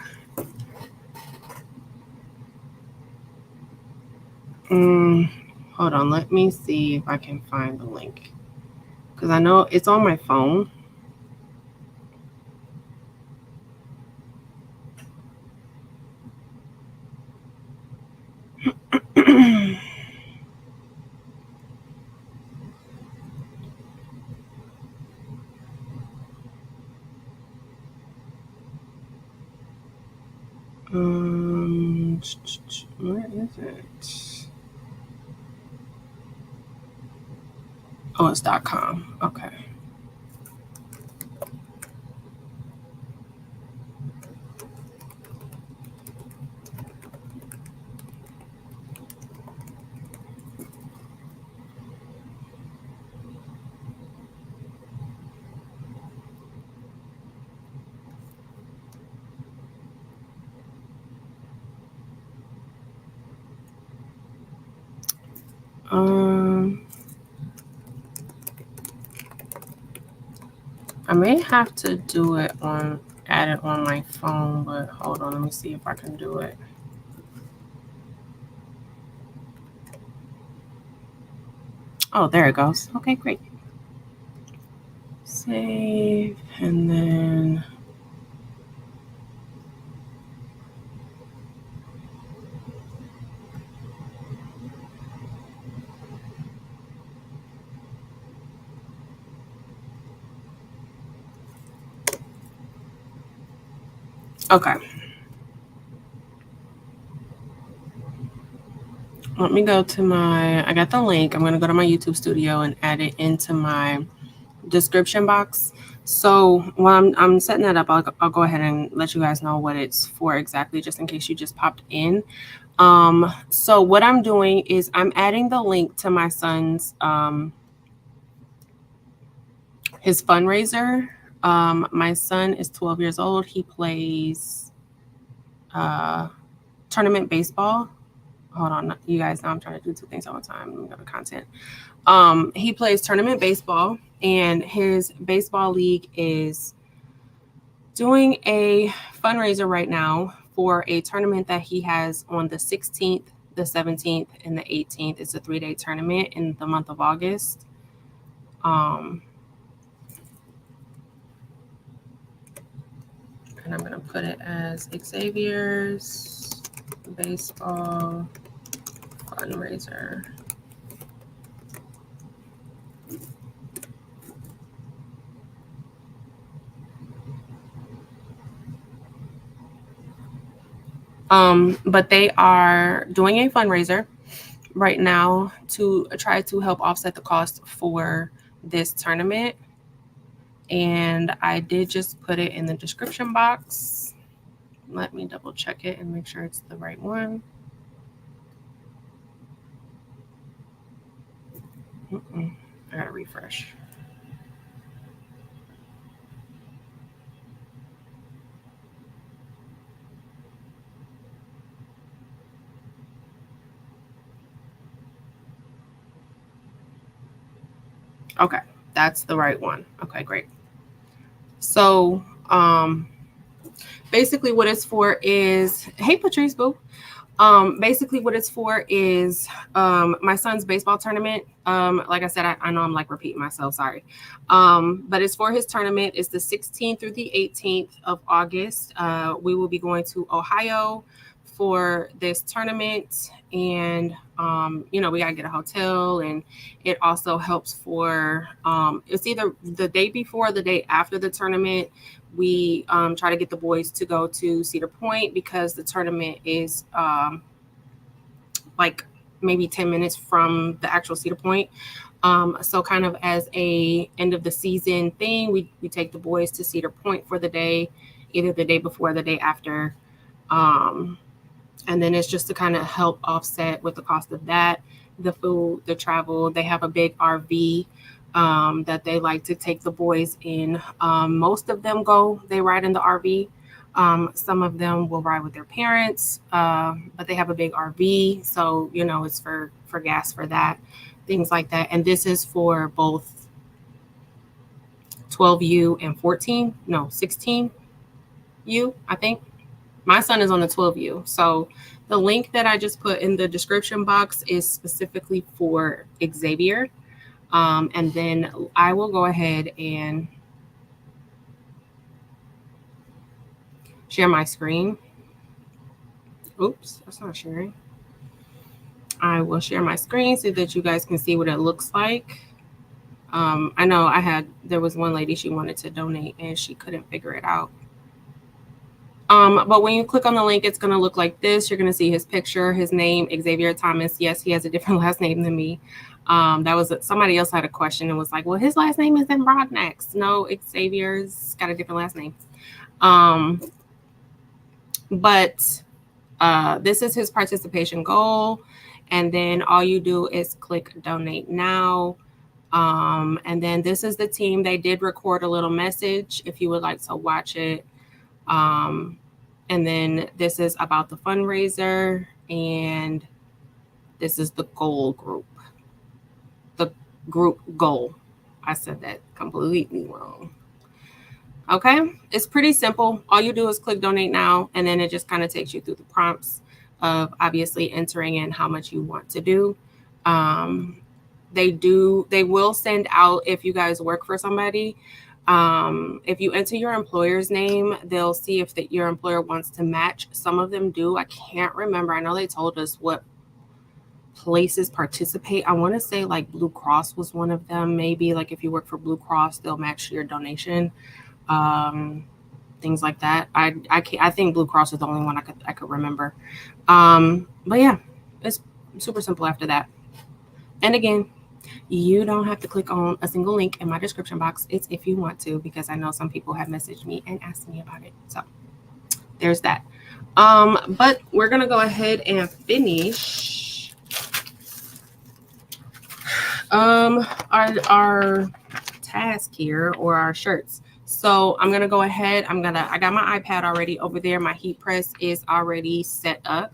Hold on. Let me see if I can find the link. Because I know it's on my phone. Where is it? Oh, it's .com. Okay. I may have to do it add it on my phone, but hold on, let me see if I can do it. Oh, there it goes. Okay, great. Save, and then okay. Let me go to I got the link. I'm going to go to my YouTube studio and add it into my description box. So while I'm setting that up, I'll go ahead and let you guys know what it's for exactly, just in case you just popped in. So what I'm doing is I'm adding the link to my son's, his fundraiser. My son is 12 years old. He plays tournament baseball. Hold on, you guys know I'm trying to do two things at one time. Let me go to content. He plays tournament baseball, and his baseball league is doing a fundraiser right now for a tournament that he has on the 16th, the 17th, and the 18th. It's a 3-day tournament in the month of August. And I'm going to put it as Xavier's baseball fundraiser. But they are doing a fundraiser right now to try to help offset the cost for this tournament. And I did just put it in the description box. Let me double check it and make sure it's the right one. I gotta refresh. Okay, that's the right one. Okay, great. So basically what it's for is, hey Patrice boo. Basically what it's for is my son's baseball tournament. Like I said, I know I'm like repeating myself, sorry. But it's for his tournament. It's the 16th through the 18th of August. We will be going to Ohio for this tournament, and we gotta get a hotel, and it also helps for it's either the day before or the day after the tournament. We try to get the boys to go to Cedar Point because the tournament is like maybe 10 minutes from the actual Cedar Point. So kind of as a end of the season thing, we take the boys to Cedar Point for the day, either the day before or the day after. And then it's just to kind of help offset with the cost of that. the food, the travel. They have a big RV that they like to take the boys in. Most of them they ride in the RV. Some of them will ride with their parents, but they have a big RV. So, it's for gas for that, things like that. And this is for both 12U and 16U, I think. My son is on the 12U. So the link that I just put in the description box is specifically for Xavier. And then I will go ahead and share my screen. Oops, that's not sharing. I will share my screen so that you guys can see what it looks like. I know there was one lady, she wanted to donate and she couldn't figure it out. But when you click on the link, it's going to look like this. You're going to see his picture, his name, Xavier Thomas. Yes, he has a different last name than me. Somebody else had a question and was like, well, his last name is in Broadnax. No, Xavier's got a different last name. But this is his participation goal. And then all you do is click donate now. And then this is the team. They did record a little message if you would like to watch it. And then this is about the fundraiser, and this is the goal group. The group goal. I said that completely wrong. Okay, it's pretty simple. All you do is click donate now, and then it just kind of takes you through the prompts of obviously entering in how much you want to do. They will send out, if you guys work for somebody, if you enter your employer's name, they'll see if your employer wants to match. Some of them do. I can't remember. I know they told us what places participate. I want to say like Blue Cross was one of them. Maybe like if you work for Blue Cross, they'll match your donation. Things like that. I think Blue Cross is the only one I could remember. But yeah, it's super simple after that. And again, you don't have to click on a single link in my description box. It's if you want to, because I know some people have messaged me and asked me about it. So there's that. But we're going to go ahead and finish our task here, or our shirts. So I'm going to go ahead. I got my iPad already over there. My heat press is already set up.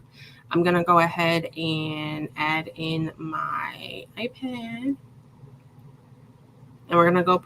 I'm going to go ahead and add in my iPad. And we're going to go.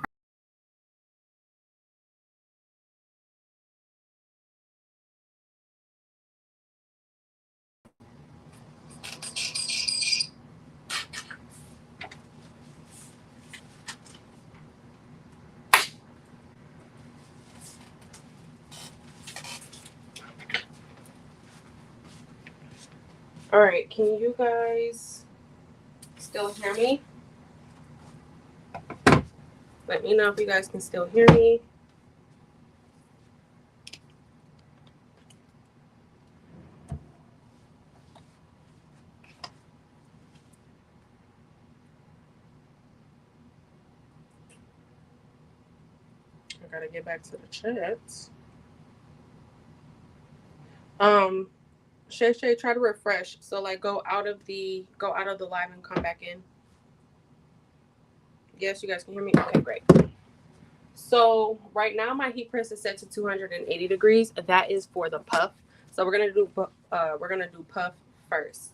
All right, can you guys still hear me? Let me know if you guys can still hear me. I gotta get back to the chats. Shay, try to refresh. So like go out of the live and come back in. Yes, you guys can hear me. Okay, great. So right now my heat press is set to 280 degrees. That is for the puff. So we're gonna do puff first.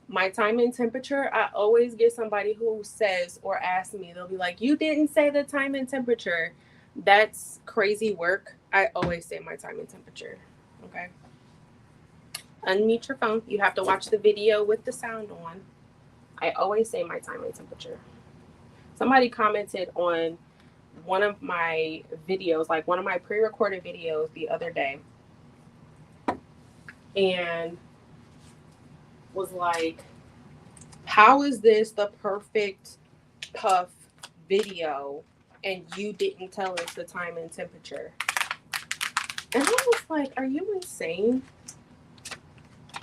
My time and temperature, I always get somebody who says or asks me, they'll be like, you didn't say the time and temperature. That's crazy work. I always say my time and temperature. Okay. Unmute your phone. You have to watch the video with the sound on. I always say my time and temperature. Somebody commented on one of my videos, like one of my pre-recorded videos the other day, and was like, how is this the perfect puff video and you didn't tell us the time and temperature? And I was like, are you insane?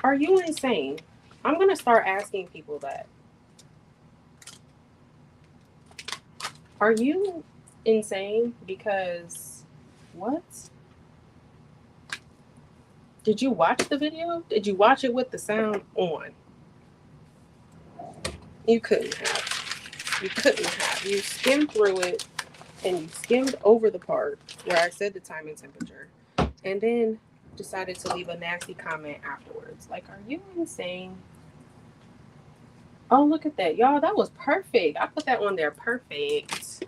Are you insane? I'm going to start asking people that. Are you insane? Because what? Did you watch the video? Did you watch it with the sound on? You couldn't have. You couldn't have. You skimmed through it and you skimmed over the part where I said the time and temperature, and then decided to leave a nasty comment afterwards. Like, are you insane? Oh, look at that, y'all. That was perfect. I put that on there. Perfect.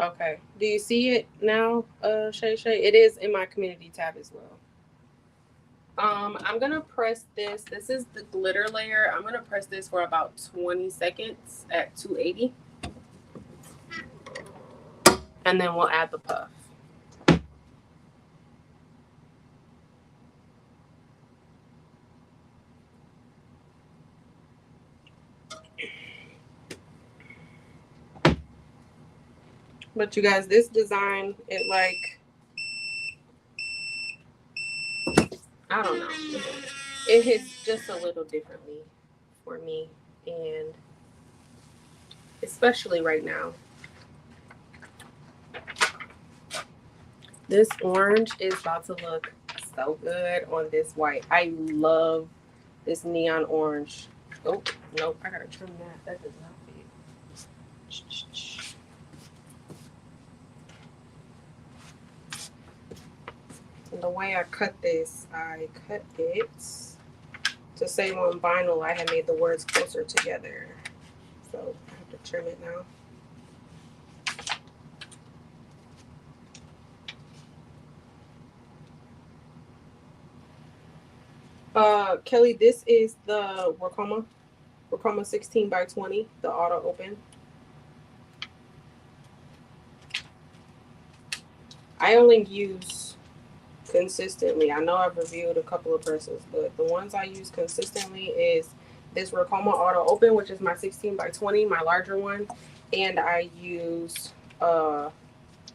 Okay. Do you see it now, Shay Shay? It is in my community tab as well. I'm gonna press this. This is the glitter layer. I'm gonna press this for about 20 seconds at 280. And then we'll add the puff. But you guys, this design, it like, I don't know. It hits just a little differently for me. And especially right now. This orange is about to look so good on this white. I love this neon orange. Oh, nope, I gotta trim that. That does not fit. And the way I cut this, I cut it to save on vinyl. I had made the words closer together. So I have to trim it now. Kelly, this is the Ricoma 16 by 20, the auto open. I only use consistently. I know I've reviewed a couple of presses, but the ones I use consistently is this Ricoma auto open, which is my 16 by 20, my larger one, and I use my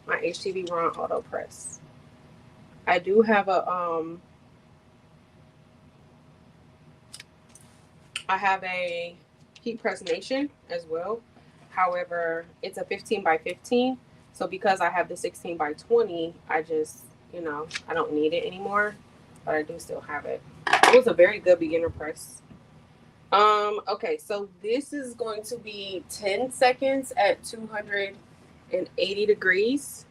HTV Ron auto press. I do have a heat press nation as well. However, it's a 15 by 15. So because I have the 16 by 20, I just, I don't need it anymore, but I do still have it. It was a very good beginner press. Okay, so this is going to be 10 seconds at 280 degrees.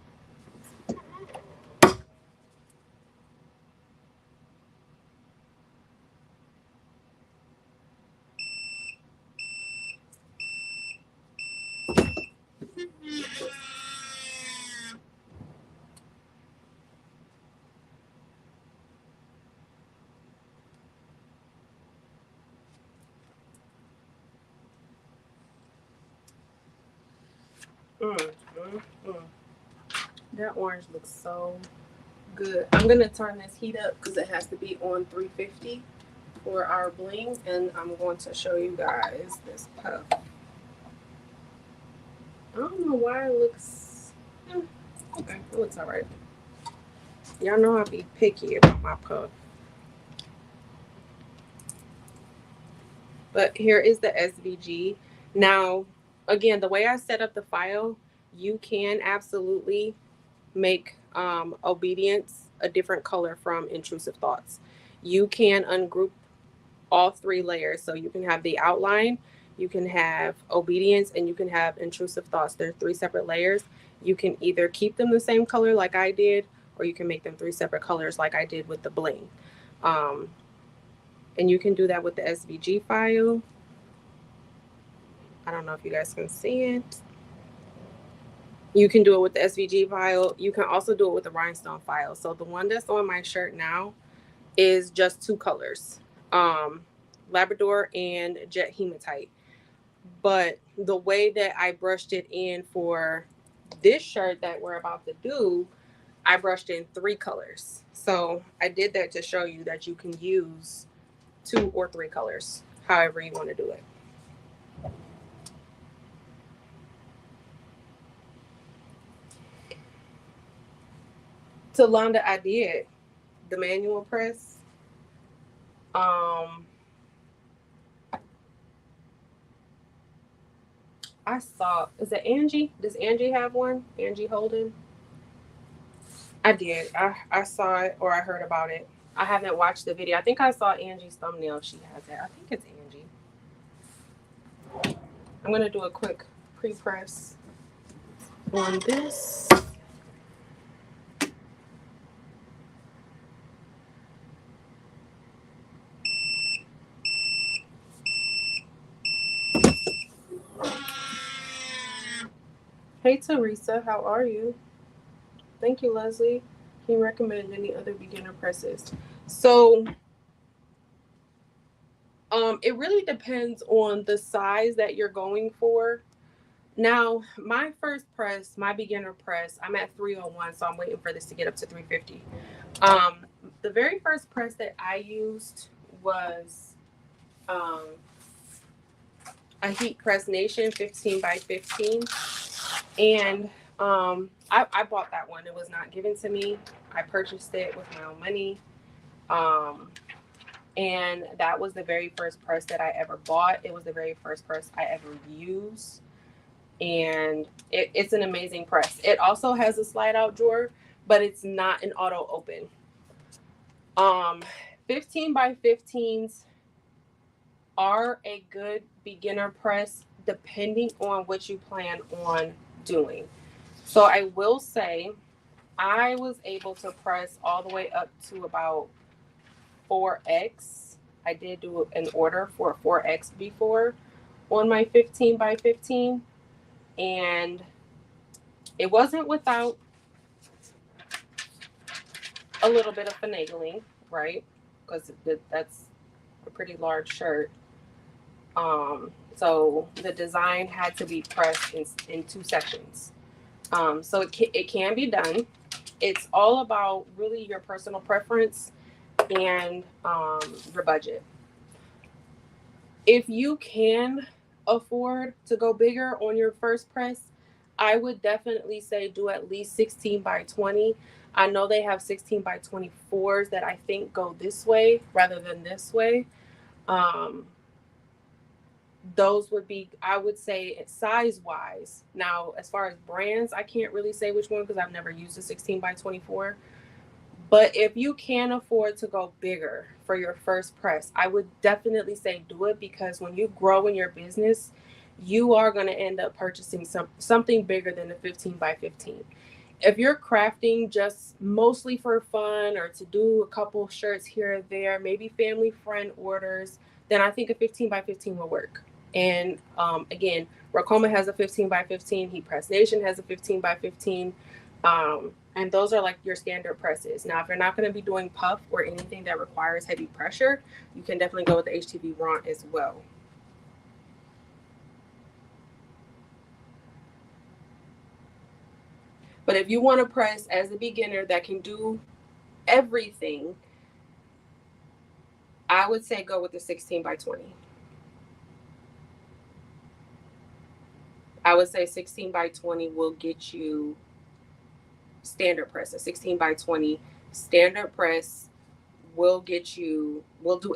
Mm, mm, mm. That orange looks so good. I'm gonna turn this heat up because it has to be on 350 for our bling, and I'm going to show you guys this puff. I don't know why it looks okay. It looks all right. Y'all know I'll be picky about my puff. But here is the SVG. Now, again, the way I set up the file, you can absolutely make obedience a different color from intrusive thoughts. You can ungroup all three layers. So you can have the outline, you can have obedience, and you can have intrusive thoughts. They're three separate layers. You can either keep them the same color like I did, or you can make them three separate colors like I did with the bling. And you can do that with the SVG file. I don't know if you guys can see it. You can do it with the SVG file. You can also do it with the rhinestone file. So the one that's on my shirt now is just two colors, Labrador and Jet Hematite. But the way that I brushed it in for this shirt that we're about to do, I brushed in three colors. So I did that to show you that you can use two or three colors, however you want to do it. To Londa, I did the manual press. I saw, is it Angie? Does Angie have one? Angie Holden? I did. I saw it or I heard about it. I haven't watched the video. I think I saw Angie's thumbnail. She has it. I think it's Angie. I'm going to do a quick pre-press on this. Hey Teresa, how are you? Thank you, Leslie. Can you recommend any other beginner presses? So it really depends on the size that you're going for. Now, my first press, my beginner press, I'm at 301, so I'm waiting for this to get up to 350. The very first press that I used was a Heat Press Nation 15 by 15. And I bought that one. It was not given to me. I purchased it with my own money. And that was the very first press that I ever bought. It was the very first press I ever used. And it's an amazing press. It also has a slide out drawer, but it's not an auto open. 15 by 15s are a good beginner press depending on what you plan on doing. So I will say I was able to press all the way up to about 4X. I did do an order for 4X before on my 15 by 15, and it wasn't without a little bit of finagling, right? Because that's a pretty large shirt. So the design had to be pressed in two sections. So it can be done. It's all about really your personal preference and your budget. If you can afford to go bigger on your first press, I would definitely say do at least 16 by 20. I know they have 16 by 24s that I think go this way rather than this way. Those would be, I would say, size wise. Now, as far as brands, I can't really say which one because I've never used a 16 by 24. But if you can afford to go bigger for your first press, I would definitely say do it, because when you grow in your business, you are going to end up purchasing something bigger than a 15 by 15. If you're crafting just mostly for fun or to do a couple shirts here or there, maybe family friend orders, then I think a 15 by 15 will work. And again, Ricoma has a 15 by 15. Heat Press Nation has a 15 by 15. And those are like your standard presses. Now, if you're not going to be doing puff or anything that requires heavy pressure, you can definitely go with the HTV Ron as well. But if you want to press as a beginner that can do everything, I would say go with the 16 by 20. I would say 16 by 20 will get you standard press. A 16 by 20 standard press will do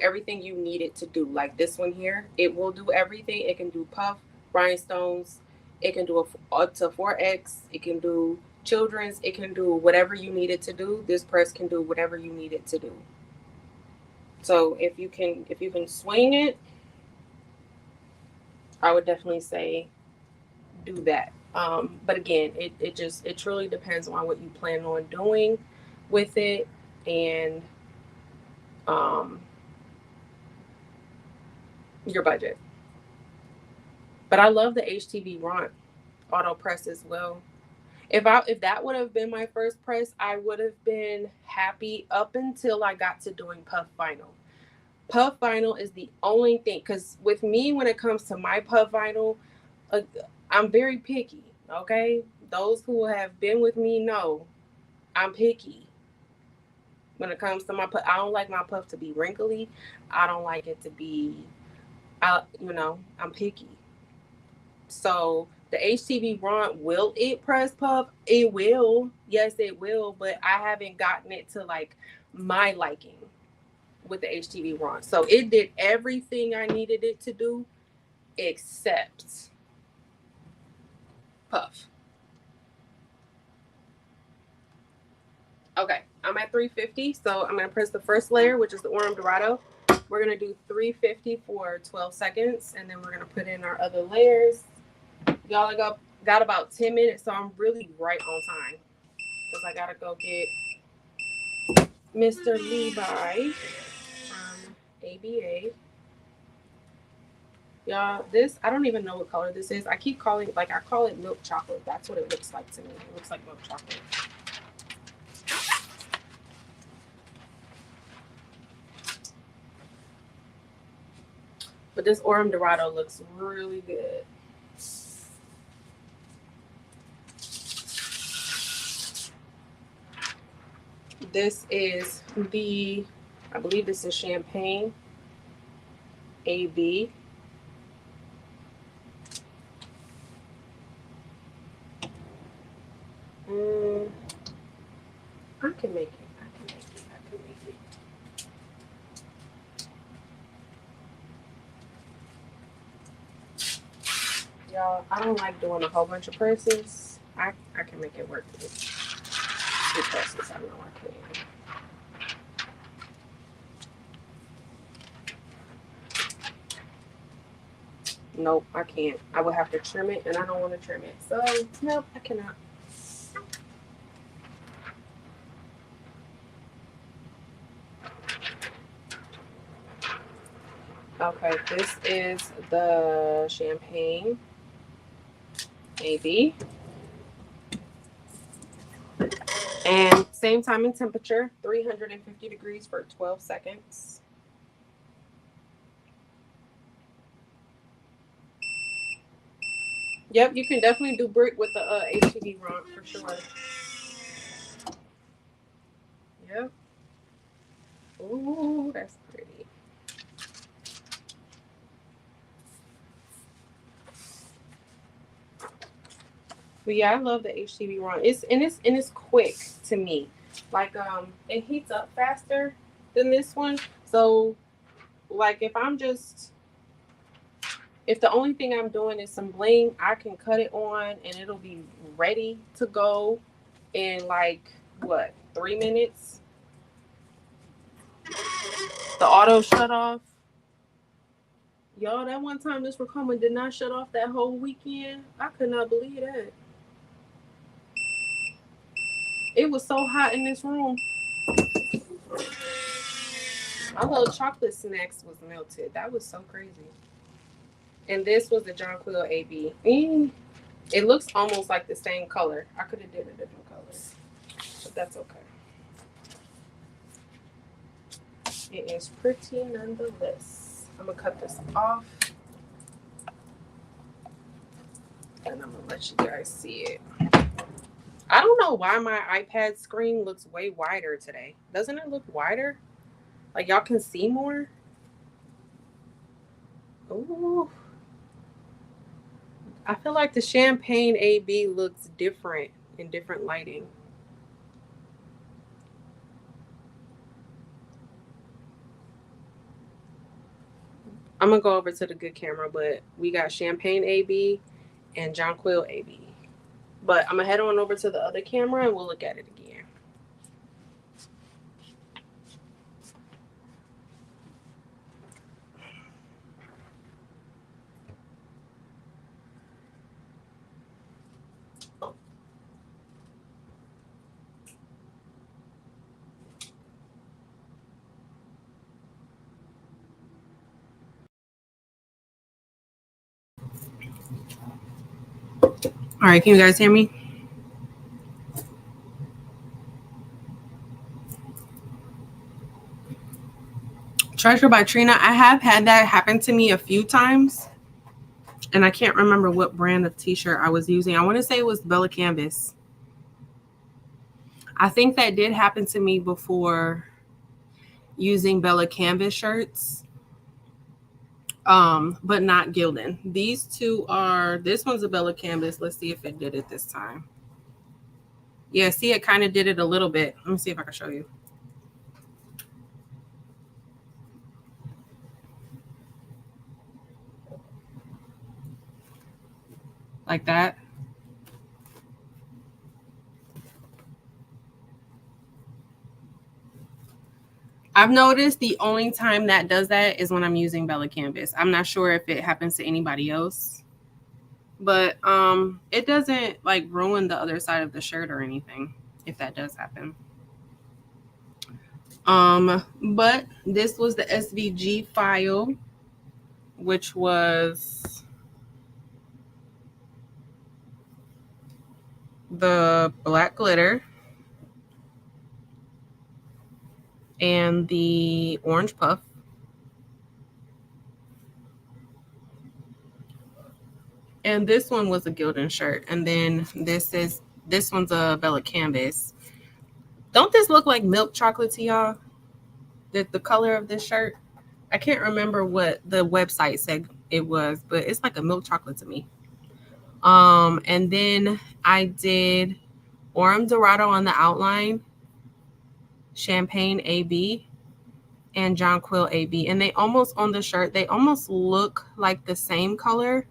everything you need it to do. Like this one here, it will do everything. It can do puff, rhinestones, it can do up to 4X, it can do children's, it can do whatever you need it to do. This press can do whatever you need it to do. So if you can swing it, I would definitely say do that. But again, it truly depends on what you plan on doing with it, and your budget. But I love the HTV Ron auto press as well. If that would have been my first press, I would have been happy up until I got to doing puff vinyl. Puff vinyl is the only thing, because with me, when it comes to my puff vinyl, I'm very picky. Okay, those who have been with me know I'm picky when it comes to my puff. I don't like my puff to be wrinkly. I don't like it to be, I'm picky. So the HTV Ron, will it press puff? It will. Yes, it will. But I haven't gotten it to like my liking with the HTV Ron. So it did everything I needed it to do except puff. Okay, I'm at 350, so I'm going to press the first layer, which is the Orem Dorado. We're going to do 350 for 12 seconds, and then we're going to put in our other layers. Y'all, I got about 10 minutes, so I'm really right on time because I got to go get Mr. Levi from ABA. Y'all, this, I don't even know what color this is. I keep calling, like, I call it milk chocolate. That's what it looks like to me. It looks like milk chocolate. But this Orem Dorado looks really good. This is I believe this is Champagne AB. I can make it. Y'all, I don't like doing a whole bunch of presses. I can make it work with 2 presses. I know I can. Nope, I can't. I would have to trim it, and I don't want to trim it. So, nope, I cannot. Okay, this is the Champagne AB. And same time and temperature, 350 degrees for 12 seconds. Yep, you can definitely do brick with the HTV rod for sure. Yep. Ooh, that's pretty. But yeah, I love the HTV rod. It's quick to me. Like it heats up faster than this one. So like if the only thing I'm doing is some bling, I can cut it on and it'll be ready to go in like what, 3 minutes? The auto shut off. Y'all, that one time this Ricoma did not shut off that whole weekend. I could not believe that. It was so hot in this room. My little chocolate snacks was melted. That was so crazy. And this was the Jonquil AB. It looks almost like the same color. I could have did a different color, but that's okay. It is pretty nonetheless. I'm gonna cut this off, and I'm gonna let you guys see it. I don't know why my iPad screen looks way wider today. Doesn't it look wider? Like y'all can see more? Ooh. I feel like the Champagne AB looks different in different lighting. I'm gonna go over to the good camera, but we got Champagne AB and Jonquil AB. But I'm gonna head on over to the other camera and we'll look at it again. All right, can you guys hear me? Treasure by Trina. I have had that happen to me a few times, and I can't remember what brand of t-shirt I was using. I want to say it was Bella Canvas. I think that did happen to me before using Bella Canvas shirts, but not Gildan. These two are, this one's a Bella Canvas. Let's see if it did it this time. Yeah, see, it kind of did it a little bit. Let me see if I can show you. Like that. I've noticed the only time that does that is when I'm using Bella Canvas. I'm not sure if it happens to anybody else, but it doesn't like ruin the other side of the shirt or anything if that does happen. But this was the SVG file, which was the black glitter and the orange puff. And this one was a Gildan shirt. And then this one's a Bella Canvas. Don't this look like milk chocolate to y'all? The color of this shirt? I can't remember what the website said it was, but it's like a milk chocolate to me. And then I did Orem Dorado on the outline, Champagne AB, and Jonquil AB. And they almost, on the shirt, they almost look like the same color,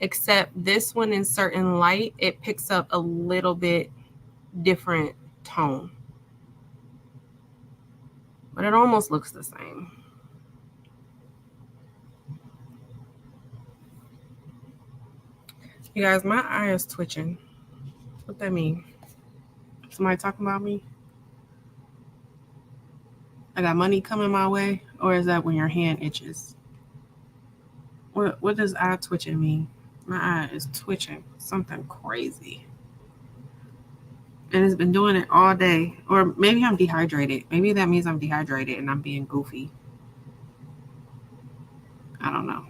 except this one in certain light, it picks up a little bit different tone. But it almost looks the same. You guys, my eye is twitching. What that mean? Somebody talking about me? I got money coming my way? Or is that when your hand itches? What does eye twitching mean? My eye is twitching. Something crazy. And it's been doing it all day. Or maybe I'm dehydrated. Maybe that means I'm dehydrated and I'm being goofy. I don't know.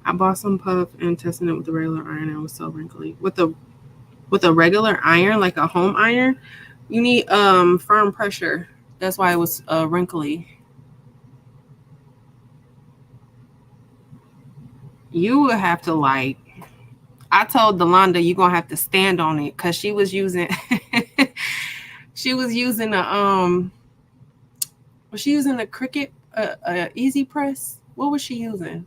I bought some puff and tested it with the regular iron and it was so wrinkly. With a regular iron, like a home iron, you need firm pressure. That's why it was wrinkly. You would have to like, I told Delonda you're gonna have to stand on it because she was using she was using a was she using a Cricut easy press? What was she using?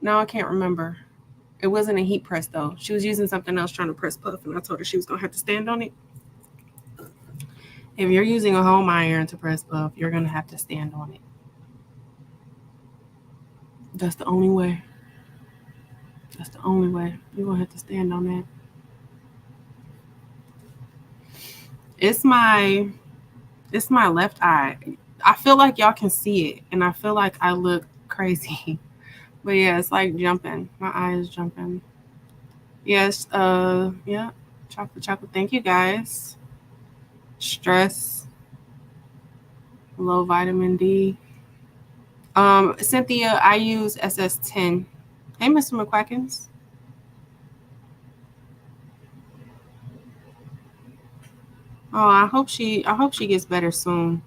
No, I can't remember. It wasn't a heat press though. She was using something else trying to press puff, and I told her she was gonna have to stand on it. If you're using a home iron to press puff, you're gonna have to stand on it. That's the only way. That's the only way. You're gonna have to stand on that. It's my left eye. I feel like y'all can see it, and I feel like I look crazy. But yeah, it's like jumping. My eye is jumping. Yes, yeah. Chocolate. Thank you guys. Stress, low vitamin D. Cynthia, I use SS10. Hey, Mr. McQuackins. Oh, I hope she gets better soon.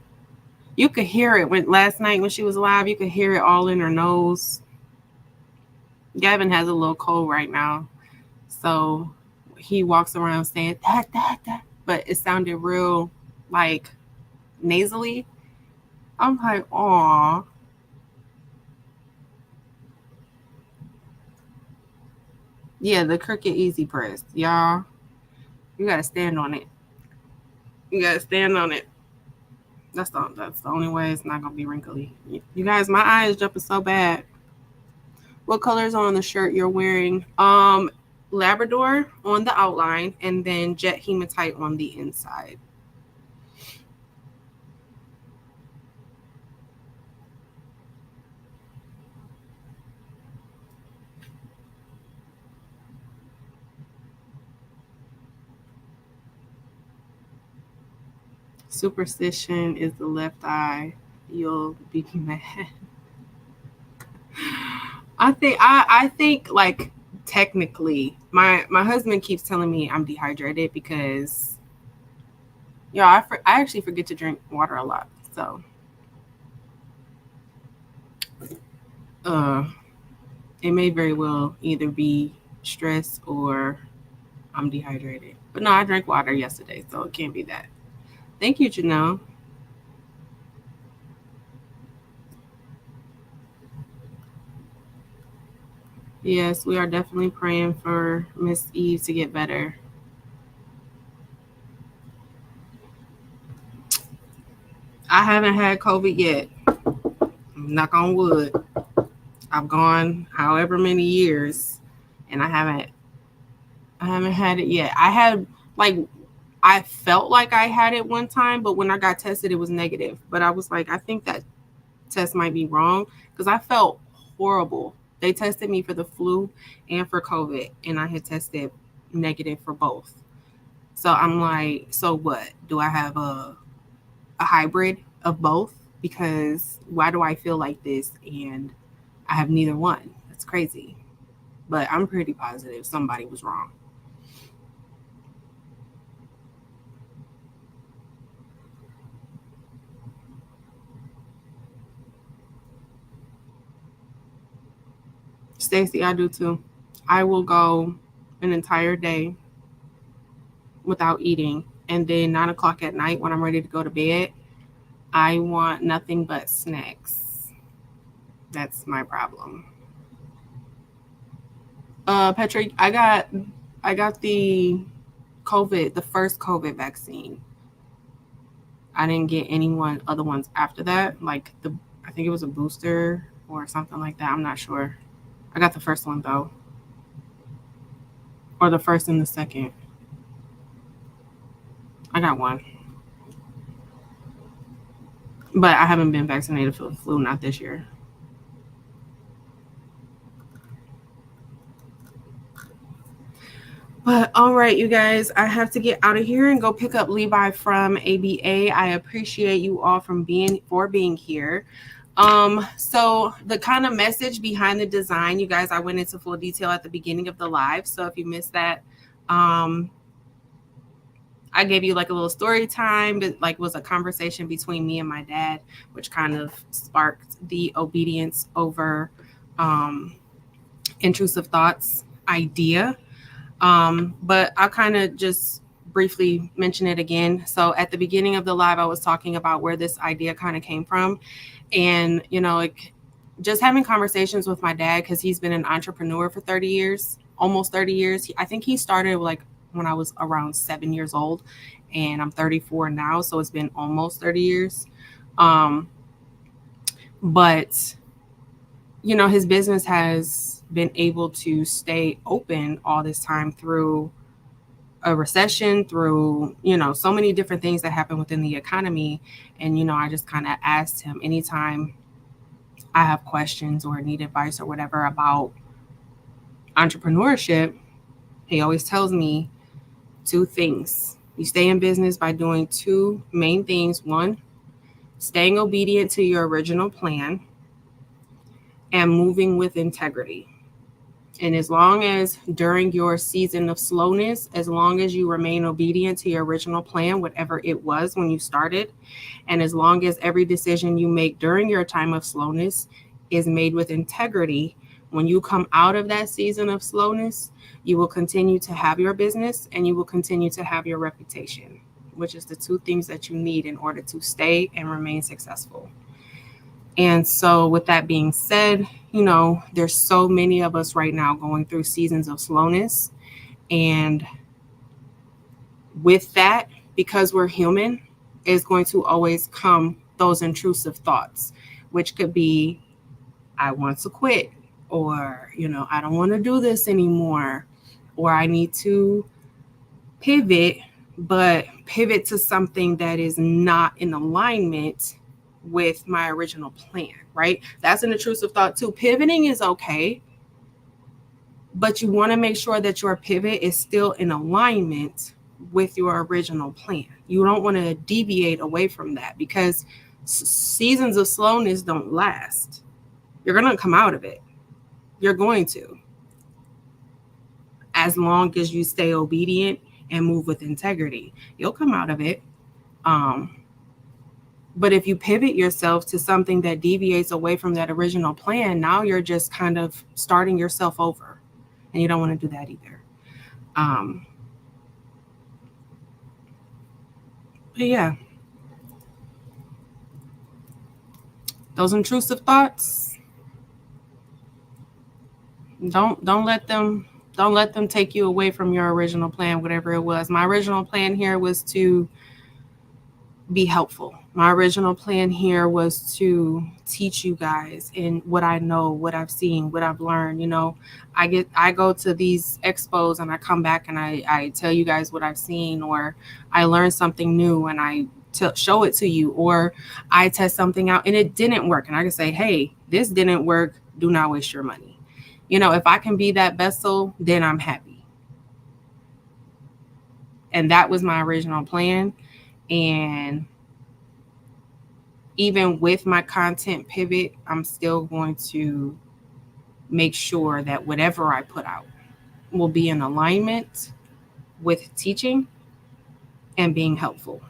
You could hear it last night when she was live. You could hear it all in her nose. Gavin has a little cold right now, so he walks around saying that, but it sounded real like nasally. I'm like, aw. Yeah, the Cricut Easy Press, y'all. You gotta stand on it. You gotta stand on it. That's the only way it's not gonna be wrinkly. You guys, my eye is jumping so bad. What colors on the shirt you're wearing? Labrador on the outline, and then jet hematite on the inside. Superstition is the left eye. You'll be mad. I think like technically my husband keeps telling me I'm dehydrated because I actually forget to drink water a lot. So it may very well either be stress or I'm dehydrated. But no, I drank water yesterday, so it can't be that. Thank you, Janelle. Yes, we are definitely praying for Miss Eve to get better. I haven't had COVID yet. Knock on wood. I've gone however many years, and I haven't had it yet. I had like I felt like I had it one time, but when I got tested, it was negative. But I was like, I think that test might be wrong because I felt horrible. They tested me for the flu and for COVID, and I had tested negative for both. So I'm like, so what? Do I have a hybrid of both? Because why do I feel like this and I have neither one? That's crazy. But I'm pretty positive somebody was wrong. Stacey, I do too. I will go an entire day without eating. And then 9 o'clock at night when I'm ready to go to bed, I want nothing but snacks. That's my problem. Patrick, I got the first COVID vaccine. I didn't get other ones after that. Like I think it was a booster or something like that. I'm not sure. I got the first one though, or the first and the second. I got one, but I haven't been vaccinated for the flu. Not this year. But all right, you guys, I have to get out of here and go pick up Levi from ABA. I appreciate you all for being here. So the kind of message behind the design, you guys, I went into full detail at the beginning of the live. So if you missed that, I gave you like a little story time, but like was a conversation between me and my dad, which kind of sparked the obedience over intrusive thoughts idea. But I'll kind of just briefly mention it again. So at the beginning of the live, I was talking about where this idea kind of came from. And, like just having conversations with my dad, because he's been an entrepreneur for 30 years, almost 30 years. I think he started like when I was around 7 years old, and I'm 34 now. So it's been almost 30 years. Um, but his business has been able to stay open all this time through a recession, through so many different things that happen within the economy. And I just kind of asked him anytime I have questions or need advice or whatever about entrepreneurship, he always tells me two things. You stay in business by doing two main things. One, staying obedient to your original plan, and moving with integrity. And as long as during your season of slowness, as long as you remain obedient to your original plan, whatever it was when you started, and as long as every decision you make during your time of slowness is made with integrity, when you come out of that season of slowness, you will continue to have your business and you will continue to have your reputation, which is the two things that you need in order to stay and remain successful. And so, with that being said, there's so many of us right now going through seasons of slowness. And with that, because we're human, is going to always come those intrusive thoughts, which could be, I want to quit, or, I don't want to do this anymore, or I need to pivot, but pivot to something that is not in alignment with my original plan, right? That's an intrusive thought too. Pivoting is okay, but you want to make sure that your pivot is still in alignment with your original plan. You don't want to deviate away from that, because seasons of slowness don't last. You're going to come out of it. You're going to, as long as you stay obedient and move with integrity. You'll come out of it. But if you pivot yourself to something that deviates away from that original plan, now you're just kind of starting yourself over. And you don't want to do that either. But yeah, those intrusive thoughts, Don't let them take you away from your original plan, whatever it was. My original plan here was to be helpful. My original plan here was to teach you guys in what I know, what I've seen, what I've learned. I go to these expos and I come back and I tell you guys what I've seen, or I learn something new and I show it to you, or I test something out and it didn't work. And I can say, hey, this didn't work. Do not waste your money. If I can be that vessel, then I'm happy. And that was my original plan. And even with my content pivot, I'm still going to make sure that whatever I put out will be in alignment with teaching and being helpful.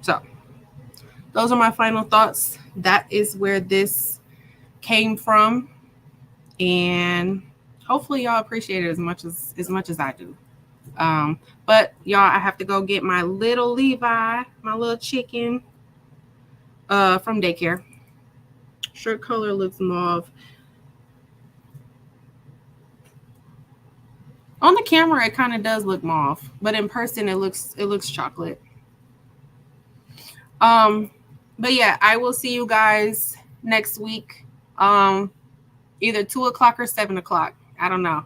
So, those are my final thoughts. That is where this came from. And hopefully y'all appreciate it as much as I do. But y'all, I have to go get my little Levi, my little chicken, from daycare. Shirt color looks mauve. On the camera, it kind of does look mauve, but in person, it looks chocolate. But yeah, I will see you guys next week. Either 2:00 or 7:00. I don't know.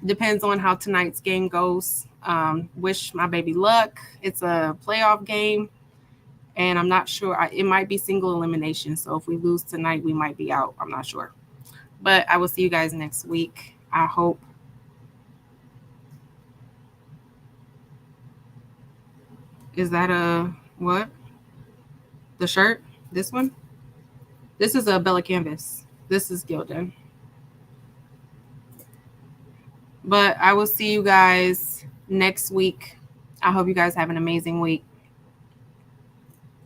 Depends on how tonight's game goes. Wish my baby luck. It's a playoff game, and I'm not sure. It might be single elimination. So if we lose tonight, we might be out. I'm not sure. But I will see you guys next week. I hope. Is that a what? The shirt? This one? This is a Bella Canvas. This is Gildan. But I will see you guys next week. I hope you guys have an amazing week.